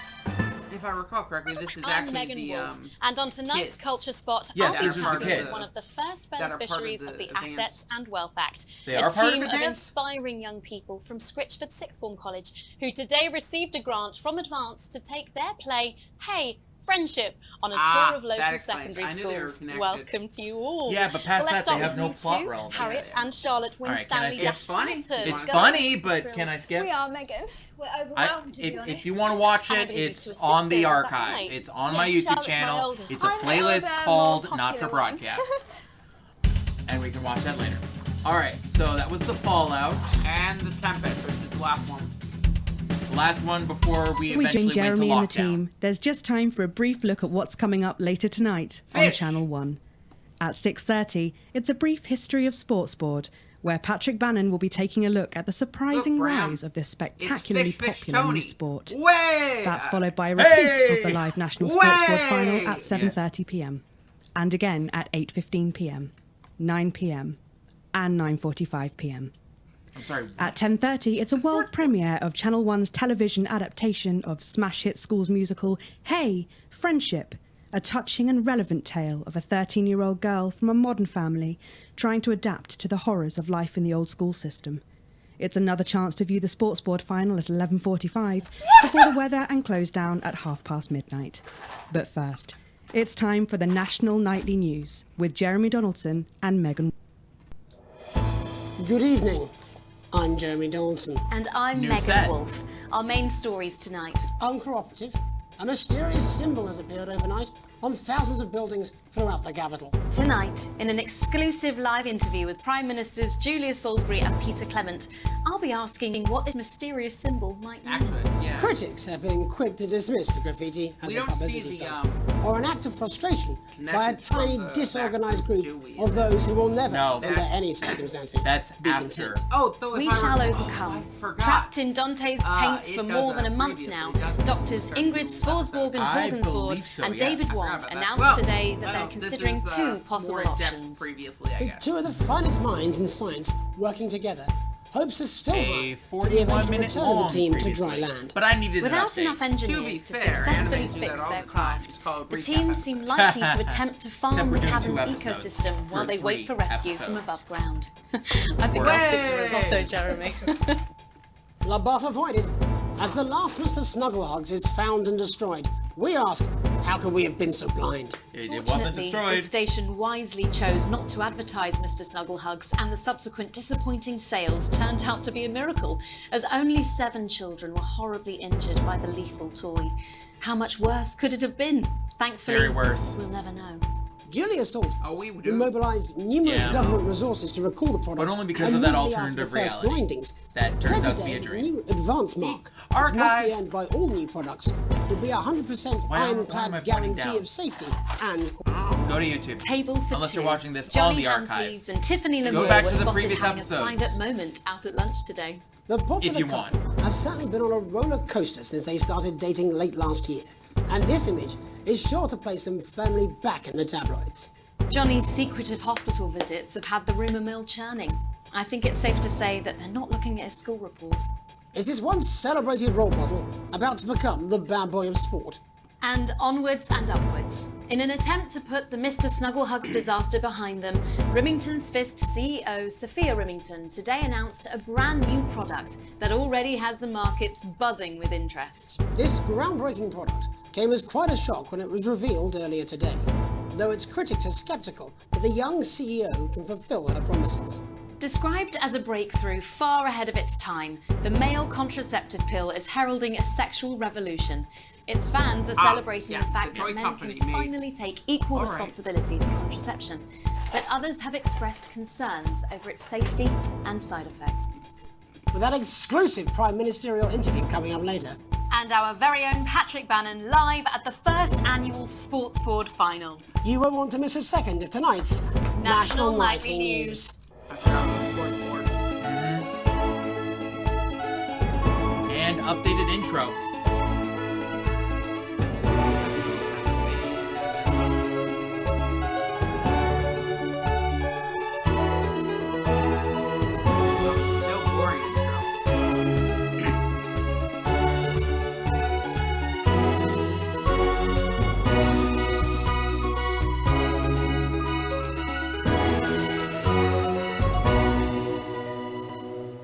If I recall correctly, this is I'm actually Megan the Wolf, and on tonight's kids. Culture Spot, Yes, I'll be this is the chatting kids. with one of the first That are part of beneficiaries the of the advance. Assets and Wealth Act, They a are part of team of advance? inspiring young people from Scritchford Sixth Form College who today received a grant from Advance to take their play, Hey, Friendship, on a tour of that local explains. secondary I knew they were schools. connected. Welcome to you all. Yeah, but past Well, let's that, they start have with no you plot two, relevance. Harriet and Charlotte All right, can I Winstanley skip? It's funny. It's Girls funny, and but thrills. can I skip? We are, Megan. We're overwhelmed, to be honest. If you want to watch And I it, believe it's you two on the sisters, is that archive. right? It's on my Yes, YouTube Charlotte's my channel. oldest. It's a I'm the playlist older, more called Not for popular one. Broadcast. And we can watch that later. Alright, so that was the Fallout. And the Tempest, which is the last one. The last one before we We eventually join went to Jeremy and the lockdown. team. There's just time for a brief look at what's coming up later tonight on Channel 1. At 6:30, it's a brief history of sports board, where Patrick Bannon will be taking a look at the surprising Look, Bram. rise of this spectacularly Fish, Fish, popular new Tony. sport. Way! That's followed by a repeat of the live National Sports Board Way! final at 7:30 p.m. and again at 8:15 p.m., 9 p.m. and 9:45 p.m. I'm sorry. At 10:30, it's a world premiere of Channel 1's television adaptation of smash hit schools musical Hey, Friendship, a touching and relevant tale of a 13-year-old girl from a modern family trying to adapt to the horrors of life in the old school system. It's another chance to view the Sports Board final at 11:45 before the weather and close down at midnight. But first, it's time for the National Nightly News with Jeremy Donaldson and Megan. Good evening. I'm Jeremy Donaldson. And I'm Megan Wolfe. Our main stories tonight. Uncooperative. A mysterious symbol has appeared overnight on thousands of buildings throughout the capital. Tonight, in an exclusive live interview with Prime Ministers Julia Salisbury and Peter Clement, I'll be asking what this mysterious symbol might mean. Critics have been quick to dismiss the graffiti as a publicity stunt, or an act of frustration by a tiny, disorganised group of those who will never, under any circumstances, be content. We shall overcome. Trapped in Dante's taint for more than a month now, doctors Ingrid Svorsborg and Horgensvoord and David Wong announced today that they're considering two possible options. With two of the finest minds in science working together, hopes are still high for the eventual return of the team to dry land. But I needed Without enough engineers to successfully fix their craft, the team seem likely to attempt to farm the cabin's ecosystem while they wait for rescue from above ground. I think I'll stick to risotto, Jeremy. LaBeouf avoided. As the last Mr. Snugglehugs is found and destroyed, we ask, how could we have been so blind? Fortunately, the station wisely chose not to advertise Mr. Snugglehugs, and the subsequent disappointing sales turned out to be a miracle, as only 7 children were horribly injured by the lethal toy. How much worse could it have been? Thankfully, we'll never know. Julia Salisbury mobilised numerous government resources to recall the product, but only because of that immediately alternative after the first reality. blindings. That Said turned out to today be a the dream. new advance mark, which must be earned by all new products, would be a 100% ironclad guarantee of safety and Go to YouTube. Table for Unless two. you're watching this Johnny on the archive. Hanseves and Tiffany Go Lamour back were to the spotted previous having a episodes. private moment out at lunch today. The popular If you couple have certainly been on a roller coaster since they started dating late last year, and this image is sure to place them firmly back in the tabloids. Johnny's secretive hospital visits have had the rumour mill churning. I think it's safe to say that they're not looking at his school report. Is this once celebrated role model about to become the bad boy of sport? And onwards and upwards. In an attempt to put the Mr. Snugglehugs disaster behind them, Remington's Fist CEO Sophia Remington today announced a brand new product that already has the markets buzzing with interest. This groundbreaking product came as quite a shock when it was revealed earlier today, though its critics are sceptical that the young CEO can fulfill her promises. Described as a breakthrough far ahead of its time, the male contraceptive pill is heralding a sexual revolution. Its fans are celebrating the fact that men can finally take equal responsibility for contraception, but others have expressed concerns over its safety and side effects. With that exclusive Prime Ministerial interview coming up later. And our very own Patrick Bannon live at the first annual Sports Board final. You won't want to miss a second of tonight's National Nightly News. And updated intro.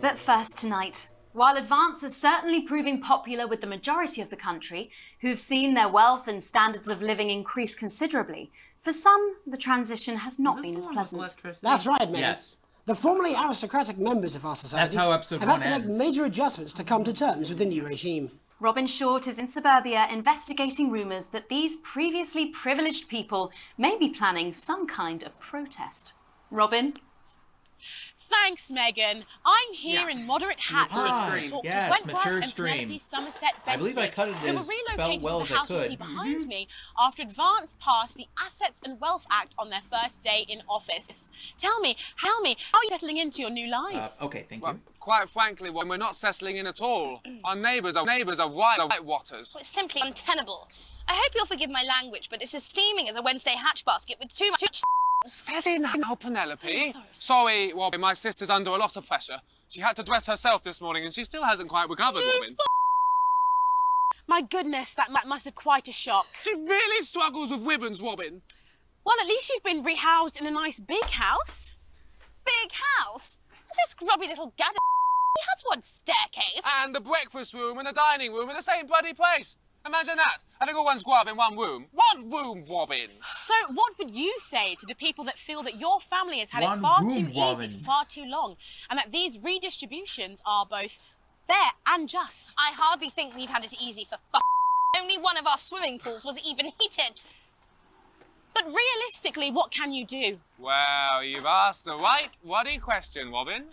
But first tonight, while Advance is certainly proving popular with the majority of the country, who've seen their wealth and standards of living increase considerably, for some, the transition has not been as pleasant. That's right, Megan. Yes. The formerly aristocratic members of our society That's how episode have had to one make ends. major adjustments to come to terms with the new regime. Robin Short is in suburbia investigating rumours that these previously privileged people may be planning some kind of protest. Robin? Thanks, Megan. I'm here in moderate hatching Mature to stream. talk Yes, to Wentworth mature and stream. Penelope Somerset I believe I cut it who were as relocated well to as the I house you could. see behind me after Advance passed the Assets and Wealth Act on their first day in office. Tell me, how are you settling into your new lives? Okay, thank you. Quite frankly, we're not settling in at all. Our neighbours are whitewatters. It's simply untenable. I hope you'll forgive my language, but it's as steaming as a Wednesday hatch basket with too much... Steady now, Penelope. Sorry, well, my sister's under a lot of pressure. She had to dress herself this morning and she still hasn't quite recovered, woman. My goodness, that must have quite a shock. She really struggles with women's wobbin. Well, at least you've been rehoused in a nice big house. Big house? This grubby little gadget has one staircase. And the breakfast room and the dining room in the same bloody place. Imagine that, having all one's grub in one room. One room wobbin. So what would you say to the people that feel that your family has had One it far too room easy wobbin. for far too long, and that these redistributions are both fair and just? I hardly think we've had it easy for Only one of our swimming pools was even heated. But realistically, what can you do? Well, you've asked the right waddy question, Robin.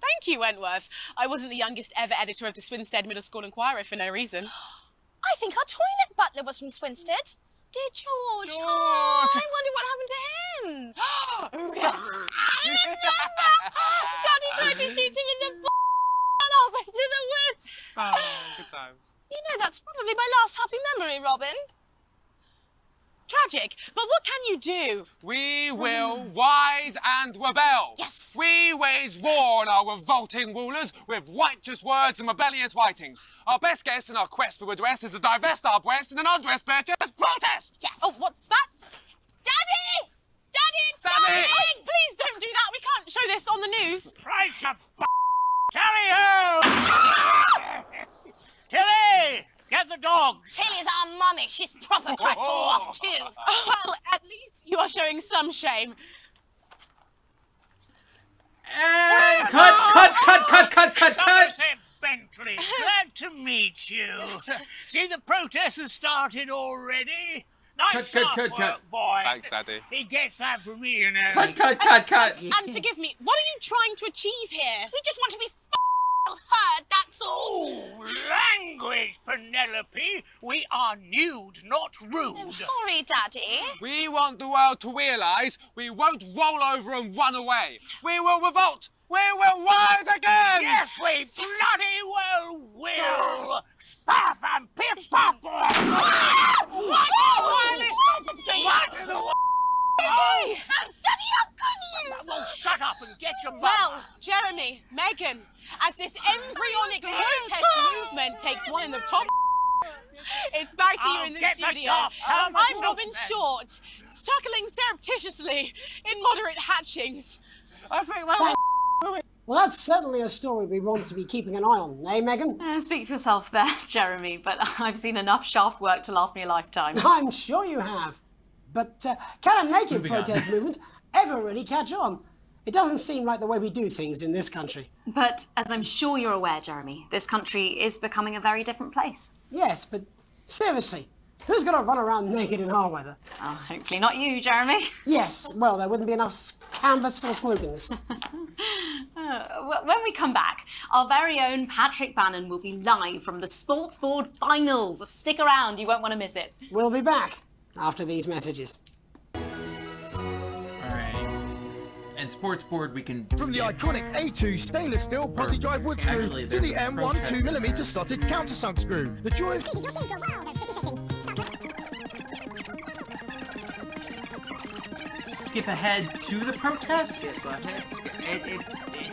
Thank you, Wentworth. I wasn't the youngest ever editor of the Swinstead Middle School Inquirer for no reason. I think our toilet butler was from Swinstead. Dear George. Oh, I wonder what happened to him. Oh, yes. I remember. Daddy tried to shoot him in the and off into the woods. Oh, good times. You know, that's probably my last happy memory, Robin. Tragic, but what can you do? We will rise and rebel. Yes. We wage war on our revolting rulers with righteous words and rebellious writings. Our best guess in our quest for redress is to divest our breast in an undress purchase protest. Yes. Oh, what's that? Daddy! Daddy, it's Daddy! something! Oh, please don't do that. We can't show this on the news. Price your Tally-ho! Tilly! Get the dog! Tilly's our mummy. She's proper cracked all off too. Oh, well, at least you are showing some shame. Hey, cut! Somerset Bentley, glad to meet you. See, the protest has started already. Nice Cut. work, boy. Thanks, Daddy. He gets that from me, you know. Cut. And forgive me, what are you trying to achieve here? We just want to be heard, that's all. Oh, language, Penelope. We are nude, not rude. I'm sorry, Daddy. We want the world to realise we won't roll over and run away. We will revolt. We will rise again. Yes, we bloody well will. Spaff and pip-pop. What? What in the world? Oh, Daddy, how could you? Well, shut up and get your mother. Well, Jeremy, Megan, as this embryonic protest movement takes one in the top... It's back to you in the studio. I'm Robin Short, struggling surreptitiously in moderate hatchings. I think my... Well, that's certainly a story we want to be keeping an eye on, eh, Megan? Speak for yourself there, Jeremy, but I've seen enough shaft work to last me a lifetime. I'm sure you have. But can a naked Moving on. protest movement ever really catch on? It doesn't seem like the way we do things in this country. But as I'm sure you're aware, Jeremy, this country is becoming a very different place. Yes, but seriously, who's going to run around naked in our weather? Oh, hopefully not you, Jeremy. Yes, well, there wouldn't be enough canvas for the slogans. When we come back, our very own Patrick Bannon will be live from the Sports Board Finals. Stick around, you won't want to miss it. We'll be back after these messages. Alright. And Sports Board, we can... From the iconic A2 stainless steel posi drive wood screw Actually, to the there's a M1 protest 2mm slotted countersunk screw. The joy of... Skip ahead to the protest? Yes, go ahead. It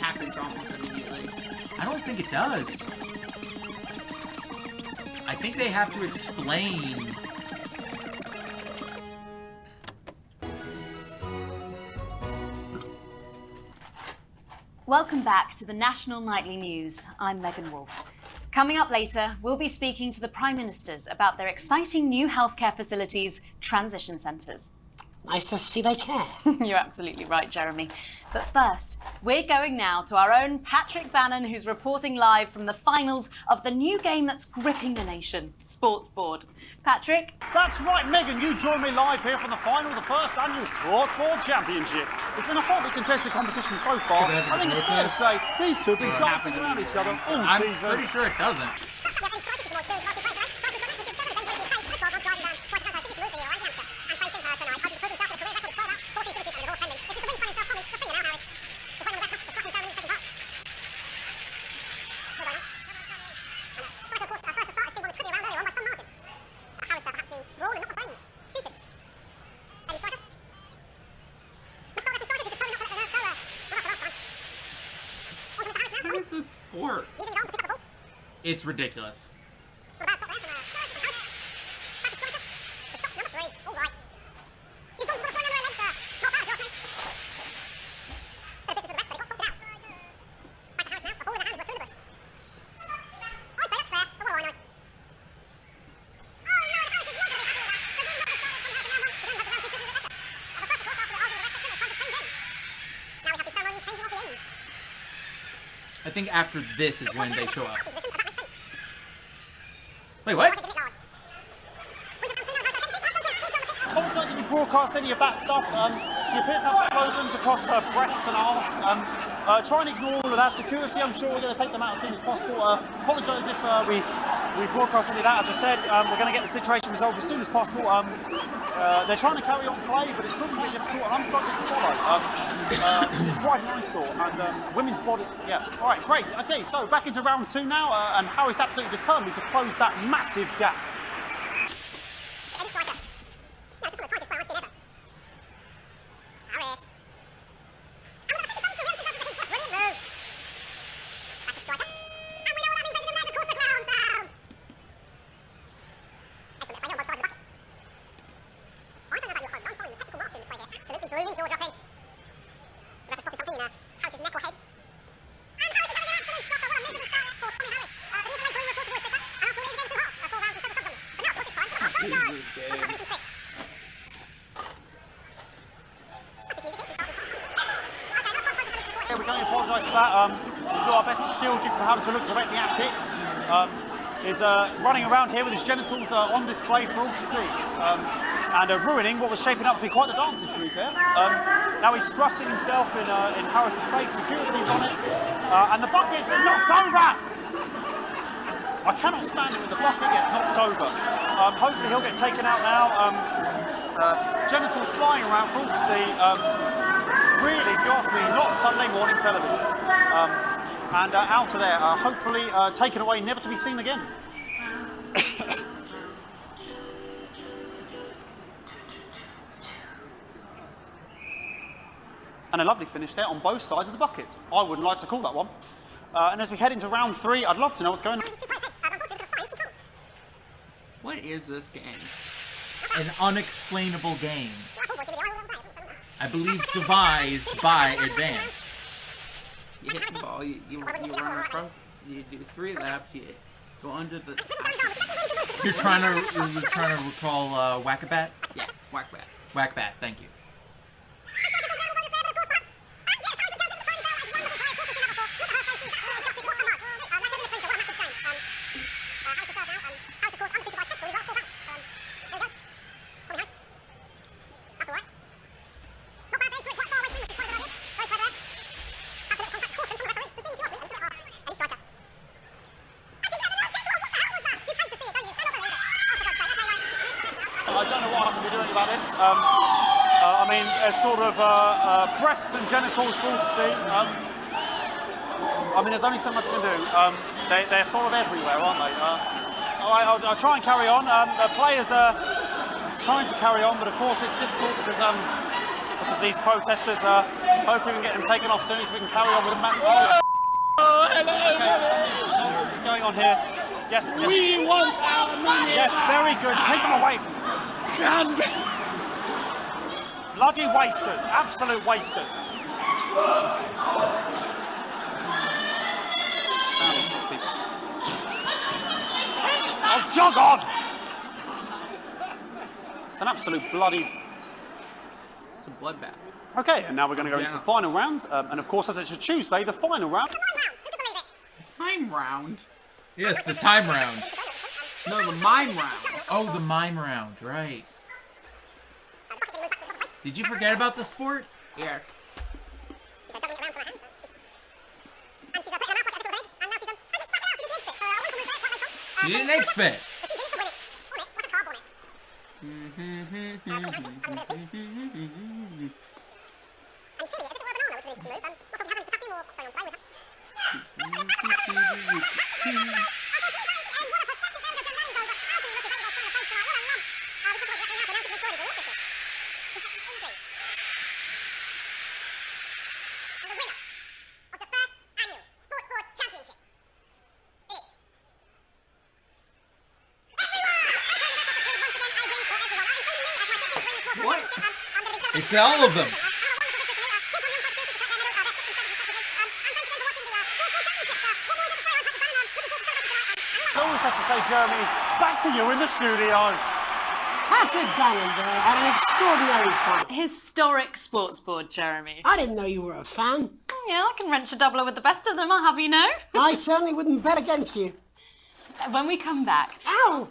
happens almost immediately. I don't think it does. I think they have to explain. Welcome back to the National Nightly News. I'm Megan Wolfe. Coming up later, we'll be speaking to the Prime Ministers about their exciting new healthcare facilities, transition centres. Nice to see they care. You're absolutely right, Jeremy. But first, we're going now to our own Patrick Bannon, who's reporting live from the finals of the new game that's gripping the nation, Sports Board. Patrick? That's right, Megan. You join me live here from the final of the first annual Sports Board Championship. It's been a hotly contested competition so far. I think it's fair to say these two have been dancing around each other all season. I'm pretty sure it doesn't. What is this sport? It's ridiculous. I think after this is when they show up. Wait, what? Apologise if we broadcast any of that stuff. She appears to have slogans across her breasts and arse. Try and ignore all of that. Security, I'm sure we're going to take them out as soon as possible. Apologise if we broadcast any of that. As I said, we're going to get the situation resolved as soon as possible. They're trying to carry on play, but it's proving really difficult, and I'm struggling to follow. This is quite an eyesore, and women's body... Yeah, all right, great. OK, so back into round 2 now, and Harry's absolutely determined to close that massive gap. We're going to apologise for that. We'll do our best to shield you from having to look directly at it. Is running around here with his genitals on display for all to see. And ruining what was shaping up to be quite the dancing, to be fair. Now he's thrusting himself in Harris's face, security's on it, and the bucket's been knocked over! I cannot stand it when the bucket gets knocked over. Hopefully he'll get taken out now. Genitals flying around for all to see. Really, if you ask me, not Sunday morning television. And out of there, hopefully taken away, never to be seen again. And a lovely finish there on both sides of the bucket. I wouldn't like to call that one. And as we head into round 3, I'd love to know what's going on. What is this game? An unexplainable game. I believe devised by Advance. You hit the ball, you run across, you do 3 laps, you go under the... You're trying to recall Whack-A-Bat? Yeah, Whack-Bat. Whack-Bat, thank you. I don't know what I'm going to be doing about this. I mean, there's sort of breasts and genitals for all to see. I mean, there's only so much I can do. They're sort of everywhere, aren't they? I'll try and carry on. The players are trying to carry on, but of course it's difficult because these protesters, hopefully we can get them taken off soon so we can carry on with the match. Oh, hello, What's going on here? Yes, yes. We want our money. Yes, very good. Take them away. Bloody wasters. Absolute wasters. Oh, jog on! It's an absolute bloody... It's a bloodbath. Okay, and now we're going to go into the final round. And of course, as it's a Tuesday, the final round... Time round? Yes, the time round. No, the mime round. Oh, the mime round, right. Did you forget about the sport? Yes. You didn't expect. What? It's all of them. I always have to say, Jeremy, it's back to you in the studio. Huh. Patrick Bannon there had an extraordinary fan. Historic sports board, Jeremy. I didn't know you were a fan. Oh, yeah, I can wrench a doubler with the best of them, I'll have you know. I certainly wouldn't bet against you. When we come back... Ow!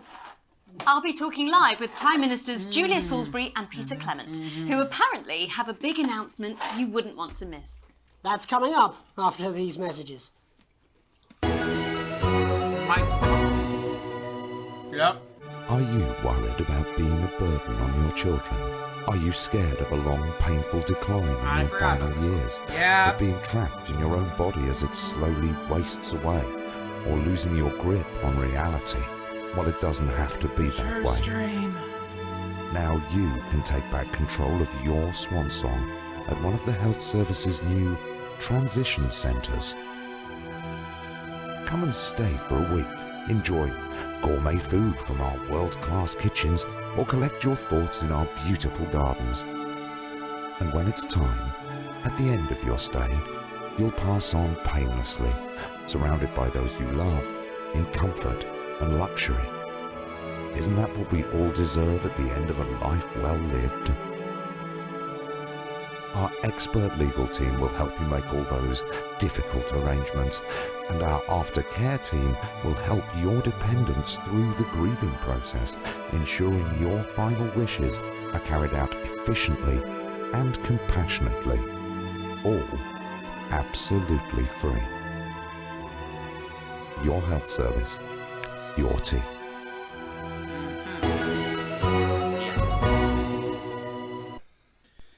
I'll be talking live with Prime Ministers Julia Salisbury and Peter Clement, who apparently have a big announcement you wouldn't want to miss. That's coming up after these messages. Yep. Are you worried about being a burden on your children? Are you scared of a long, painful decline in your final years? Yeah. Of being trapped in your own body as it slowly wastes away? Or losing your grip on reality? Well, it doesn't have to be that way. Dream. Now you can take back control of your swan song at one of the Health Service's new transition centres. Come and stay for a week. Enjoy gourmet food from our world-class kitchens or collect your thoughts in our beautiful gardens. And when it's time, at the end of your stay, you'll pass on painlessly, surrounded by those you love, in comfort and luxury. Isn't that what we all deserve at the end of a life well lived? Our expert legal team will help you make all those difficult arrangements, and our aftercare team will help your dependents through the grieving process, ensuring your final wishes are carried out efficiently and compassionately, all absolutely free. Your health service, your team.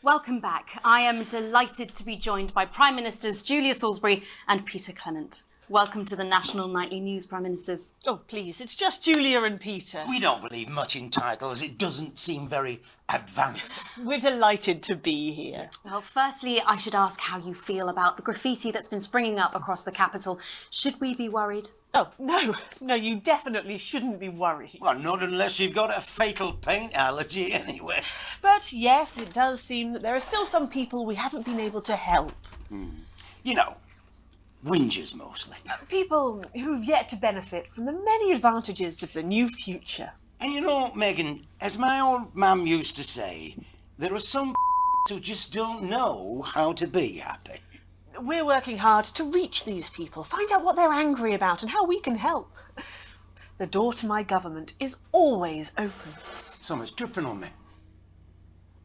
Welcome back. I am delighted to be joined by Prime Ministers Julia Salisbury and Peter Clement. Welcome to the National Nightly News, Prime Ministers. Oh, please, it's just Julia and Peter. We don't believe much in titles. It doesn't seem very advanced. We're delighted to be here. Well, firstly, I should ask how you feel about the graffiti that's been springing up across the capital. Should we be worried? Oh, no, you definitely shouldn't be worried. Well, not unless you've got a fatal paint allergy anyway. But yes, it does seem that there are still some people we haven't been able to help. You know, whingers mostly. People who've yet to benefit from the many advantages of the new future. And you know, Megan, as my old mum used to say, there are some who just don't know how to be happy. We're working hard to reach these people, find out what they're angry about and how we can help. The door to my government is always open. Someone's tripping on me.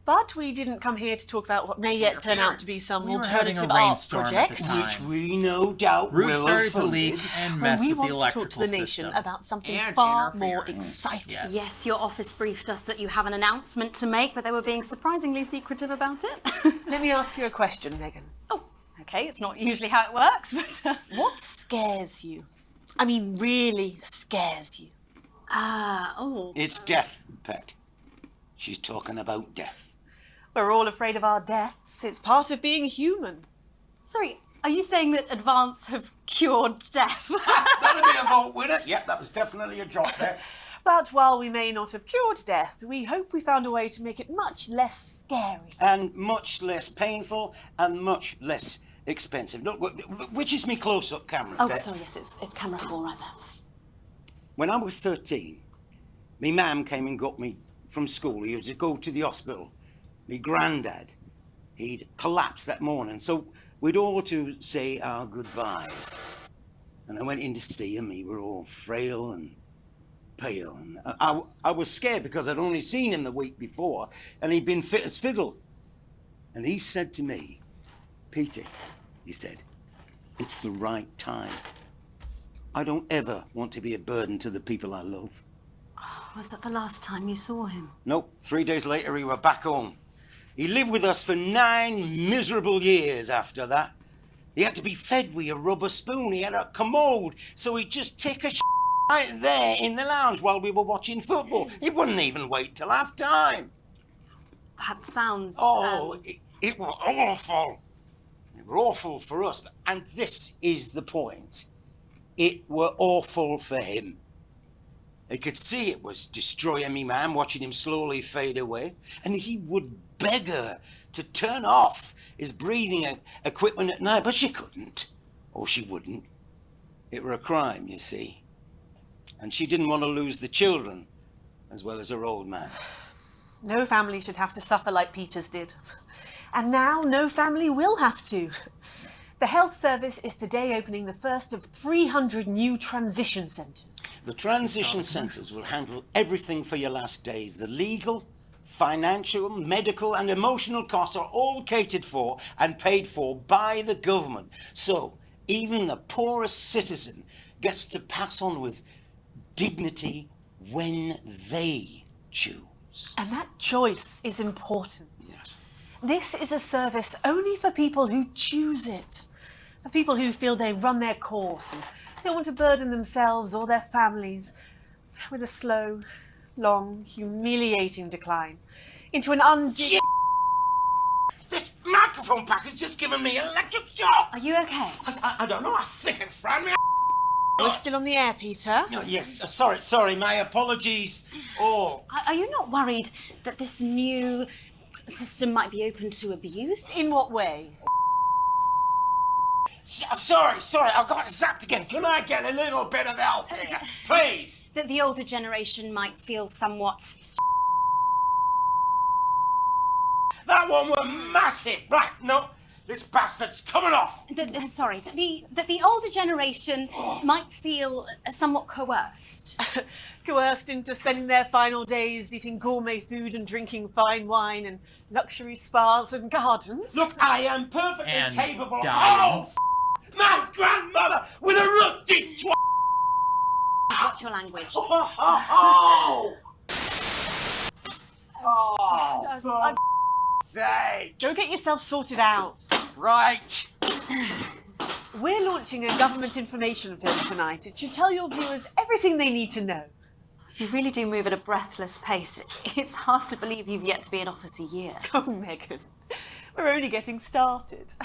But we didn't come here to talk about what may yet turn out to be some We were having a alternative arts rainstorm at the project. time. Which we no doubt Roof will started have to leak funded. and When mess we with the want to electrical talk to the nation system. about something And far more interference. exciting. Yes, your office briefed us that you have an announcement to make, but they were being surprisingly secretive about it. Let me ask you a question, Megan. Okay, it's not usually how it works, but... What scares you? I mean, really scares you? It's death, Pet. She's talking about death. We're all afraid of our deaths. It's part of being human. Sorry, are you saying that Advance have cured death? That'll be a vote winner. Yep, that was definitely a drop there. But while we may not have cured death, we hope we found a way to make it much less scary. And much less painful and much less expensive. Look, which is me close-up camera, Oh, Pet? sorry, yes, it's camera 4 right there. When I was 13, me mam came and got me from school. He was to go to the hospital. Me granddad, he'd collapsed that morning, so we'd all to say our goodbyes. And I went in to see him. He were all frail and pale. And I was scared because I'd only seen him the week before, and he'd been fit as fiddle. And he said to me, Peter, he said, it's the right time. I don't ever want to be a burden to the people I love. Was that the last time you saw him? Nope, 3 days later he were back home. He lived with us for 9 miserable years after that. He had to be fed with a rubber spoon. He had a commode, so he'd just take a right there in the lounge while we were watching football. He wouldn't even wait till half-time. That sounds... It was awful. It were awful for us, and this is the point. It were awful for him. I could see it was destroying me, man, watching him slowly fade away. And he would beg her to turn off his breathing equipment at night, but she couldn't. Or she wouldn't. It were a crime, you see. And she didn't want to lose the children, as well as her old man. No family should have to suffer like Peter's did. And now no family will have to. The health service is today opening the first of 300 new transition centres. The transition centres will handle everything for your last days. The legal, financial, medical and emotional costs are all catered for and paid for by the government. So even the poorest citizen gets to pass on with dignity when they choose. And that choice is important. Yes. This is a service only for people who choose it. For people who feel they run their course and don't want to burden themselves or their families with a slow, long, humiliating decline into an This microphone pack has just given me electric shock! Are you okay? I don't know, I think it fried me. We're still on the air, Peter. Oh, yes, sorry, my apologies. Oh. Are you not worried that this new system might be open to abuse? In what way? Sorry, I got zapped again. Can I get a little bit of help here, please? That the older generation might feel somewhat... That one were massive. Right, no, this bastard's coming off. That the older generation might feel somewhat coerced. Coerced into spending their final days eating gourmet food and drinking fine wine and luxury spas and gardens. Look, I am perfectly And capable of... dying. Oh, my grandmother with a rusty Watch your language. Oh, for sake. Go get yourself sorted out. Right. We're launching a government information film tonight. It should tell your viewers everything they need to know. You really do move at a breathless pace. It's hard to believe you've yet to be in office a year. Oh, Megan, we're only getting started.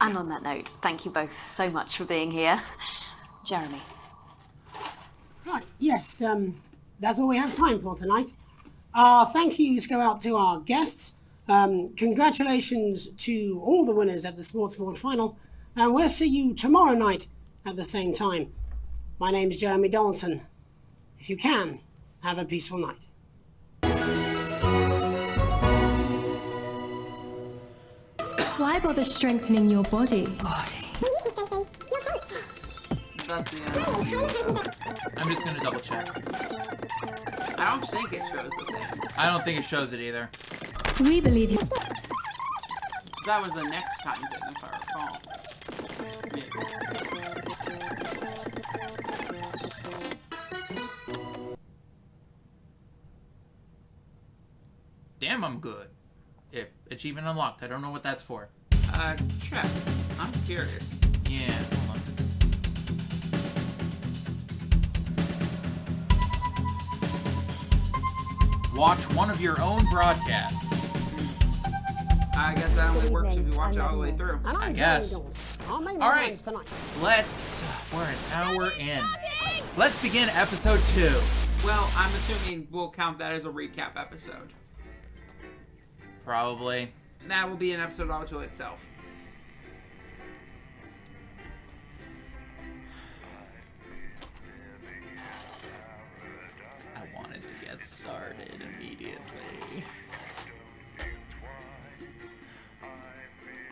And on that note, thank you both so much for being here. Jeremy. Right, yes, that's all we have time for tonight. Thank yous go out to our guests. Congratulations to all the winners at the Sports Board Final. And we'll see you tomorrow night at the same time. My name's Jeremy Donaldson. If you can, have a peaceful night. Why bother strengthening your body? That's the end. I'm just gonna double check. I don't think it shows the thing. I don't think it shows it either. We believe you. That was the next time, if I recall. Damn, I'm good. Achievement unlocked. I don't know what that's for. Check. I'm curious. Yeah, hold on. Watch one of your own broadcasts. I guess that only works if you watch it all the way through. I guess. All right, we're an hour in. Let's begin episode 2. Well, I'm assuming we'll count that as a recap episode. Probably. That will be an episode all to itself. I wanted to get started immediately.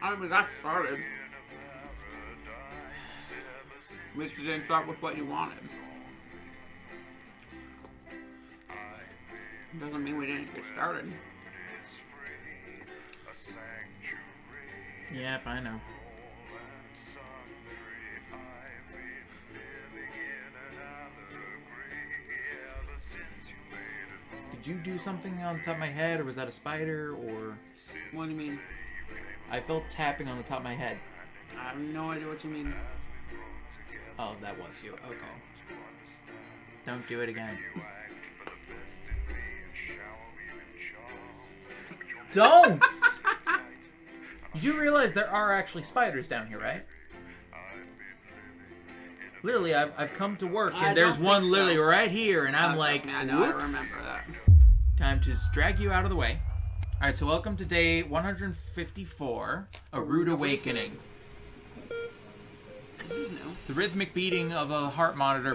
I mean, we got started. We just didn't start with what you wanted. Doesn't mean we didn't get started. Yep, I know. Did you do something on the top of my head, or was that a spider, or... What do you mean? I felt tapping on the top of my head. I have no idea what you mean. Oh, that was you. Okay. Don't do it again. Don't! You do realize there are actually spiders down here, right? Literally, I've come to work, and there's one literally right here, and I'm like, I know, I whoops. remember that. Time to just drag you out of the way. Alright, so welcome to day 154, A Rude Awakening. The rhythmic beating of a heart monitor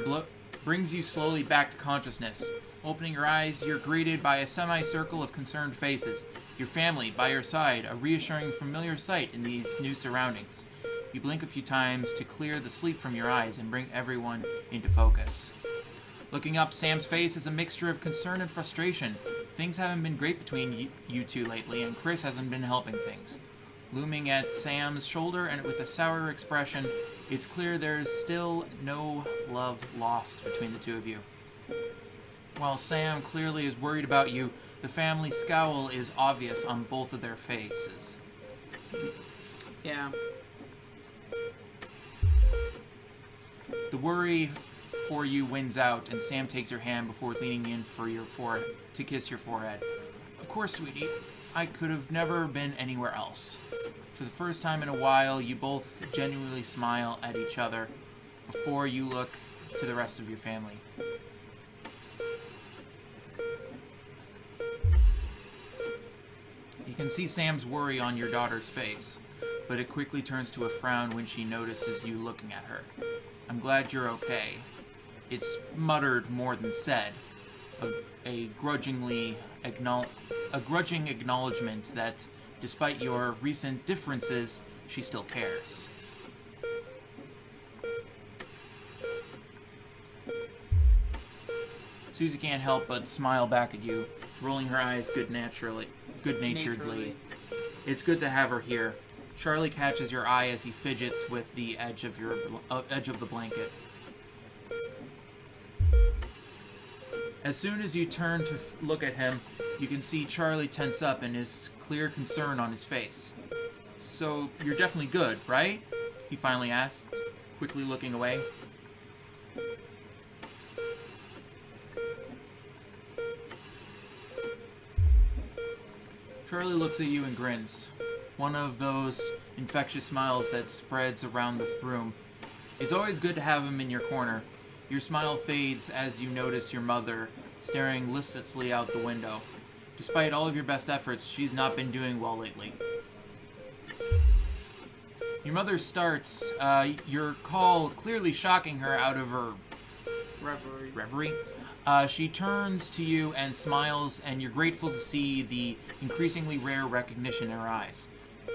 brings you slowly back to consciousness. Opening your eyes, you're greeted by a semicircle of concerned faces. Your family, by your side, a reassuring familiar sight in these new surroundings. You blink a few times to clear the sleep from your eyes and bring everyone into focus. Looking up, Sam's face is a mixture of concern and frustration. Things haven't been great between you two lately, and Chris hasn't been helping things. Looming at Sam's shoulder and with a sour expression, it's clear there's still no love lost between the two of you. While Sam clearly is worried about you, the family scowl is obvious on both of their faces. Yeah. The worry for you wins out, and Sam takes your hand before leaning in for your to kiss your forehead. Of course, sweetie. I could have never been anywhere else. For the first time in a while, you both genuinely smile at each other before you look to the rest of your family. You can see Sam's worry on your daughter's face, but it quickly turns to a frown when she notices you looking at her. I'm glad you're okay. It's muttered more than said, a grudging acknowledgement that, despite your recent differences, she still cares. Susie can't help but smile back at you, rolling her eyes good-naturedly. It's good to have her here. Charlie catches your eye as he fidgets with the edge of the blanket. As soon as you turn to look at him, you can see Charlie tense up and his clear concern on his face. So, you're definitely good, right? He finally asked, quickly looking away. Charlie looks at you and grins. One of those infectious smiles that spreads around the room. It's always good to have him in your corner. Your smile fades as you notice your mother staring listlessly out the window. Despite all of your best efforts, she's not been doing well lately. Your mother starts your call clearly shocking her out of her reverie. She turns to you and smiles, and you're grateful to see the increasingly rare recognition in her eyes.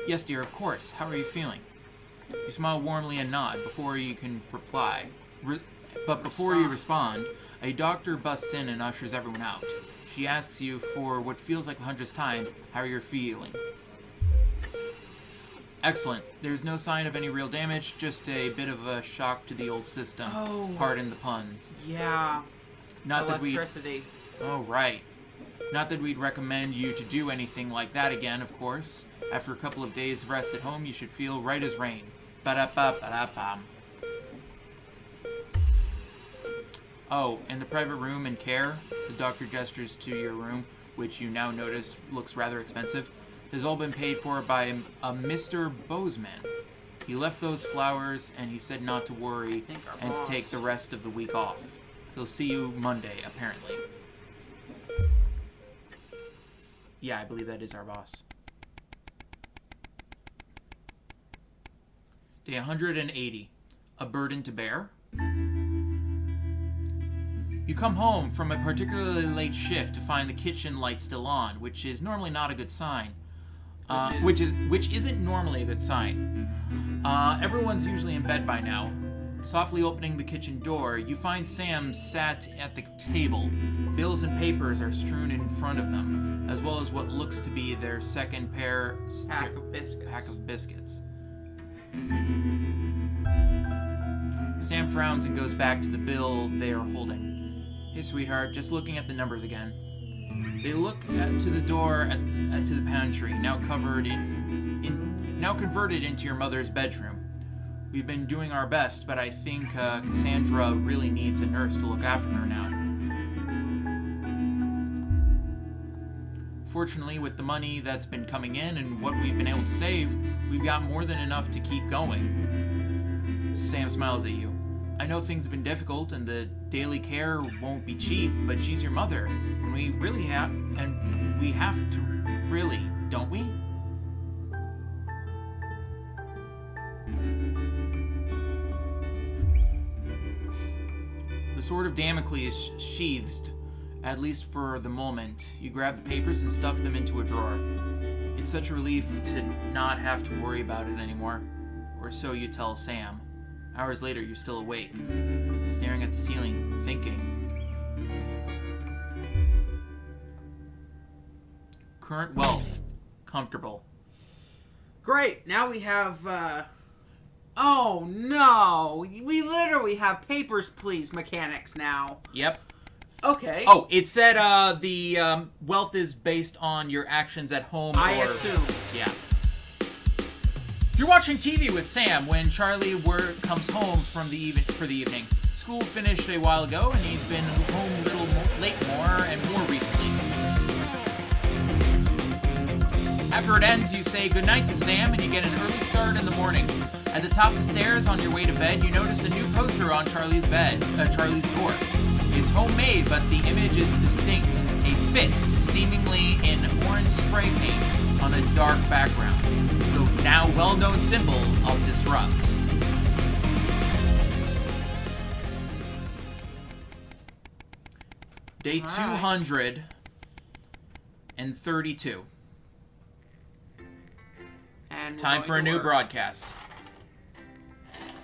Yes, dear, of course. How are you feeling? You smile warmly and nod before you can reply. But before you respond, a doctor busts in and ushers everyone out. She asks you for what feels like the 100th time how you're feeling. Excellent. There's no sign of any real damage, just a bit of a shock to the old system. Oh. Pardon the puns. Yeah. Not Electricity. Oh, right. Not that we'd recommend you to do anything like that again, of course. After a couple of days of rest at home, you should feel right as rain. Ba-da-ba-ba-da-bam. Oh, and the private room and care, the doctor gestures to your room, which you now notice looks rather expensive, has all been paid for by a Mr. Bozeman. He left those flowers, and he said not to worry and to take the rest of the week off. He'll see you Monday, apparently. Yeah, I believe that is our boss. Day 180. A burden to bear? You come home from a particularly late shift to find the kitchen light still on, which is normally not a good sign. Which isn't normally a good sign. Everyone's usually in bed by now. Softly opening the kitchen door, you find Sam sat at the table. Bills and papers are strewn in front of them, as well as what looks to be their second pack of biscuits. Sam frowns and goes back to the bill they are holding. Hey, sweetheart, just looking at the numbers again. They look to the door to the pantry, now converted into your mother's bedroom. We've been doing our best, but I think Cassandra really needs a nurse to look after her now. Fortunately, with the money that's been coming in and what we've been able to save, we've got more than enough to keep going. Sam smiles at you. I know things have been difficult and the daily care won't be cheap, but she's your mother, and we have to really, don't we? The sword of Damocles sheathed At least for the moment. You grab the papers and stuff them into a drawer. It's such a relief to not have to worry about it anymore. Or so you tell Sam. Hours later, you're still awake, staring at the ceiling, thinking. Current wealth. Comfortable. Great. Now we have, oh no! We literally have papers, please mechanics now. Yep. Okay. Oh, it said the wealth is based on your actions at home. I assume. Yeah. You're watching TV with Sam when Charlie comes home from for the evening. School finished a while ago, and he's been home a little late more and more recently. After it ends, you say goodnight to Sam, and you get an early start in the morning. At the top of the stairs on your way to bed, you notice a new poster on Charlie's door. It's homemade, but the image is distinct. A fist, seemingly in orange spray paint, on a dark background. The now well-known symbol of Disrupt. Day 232. And time for a new broadcast.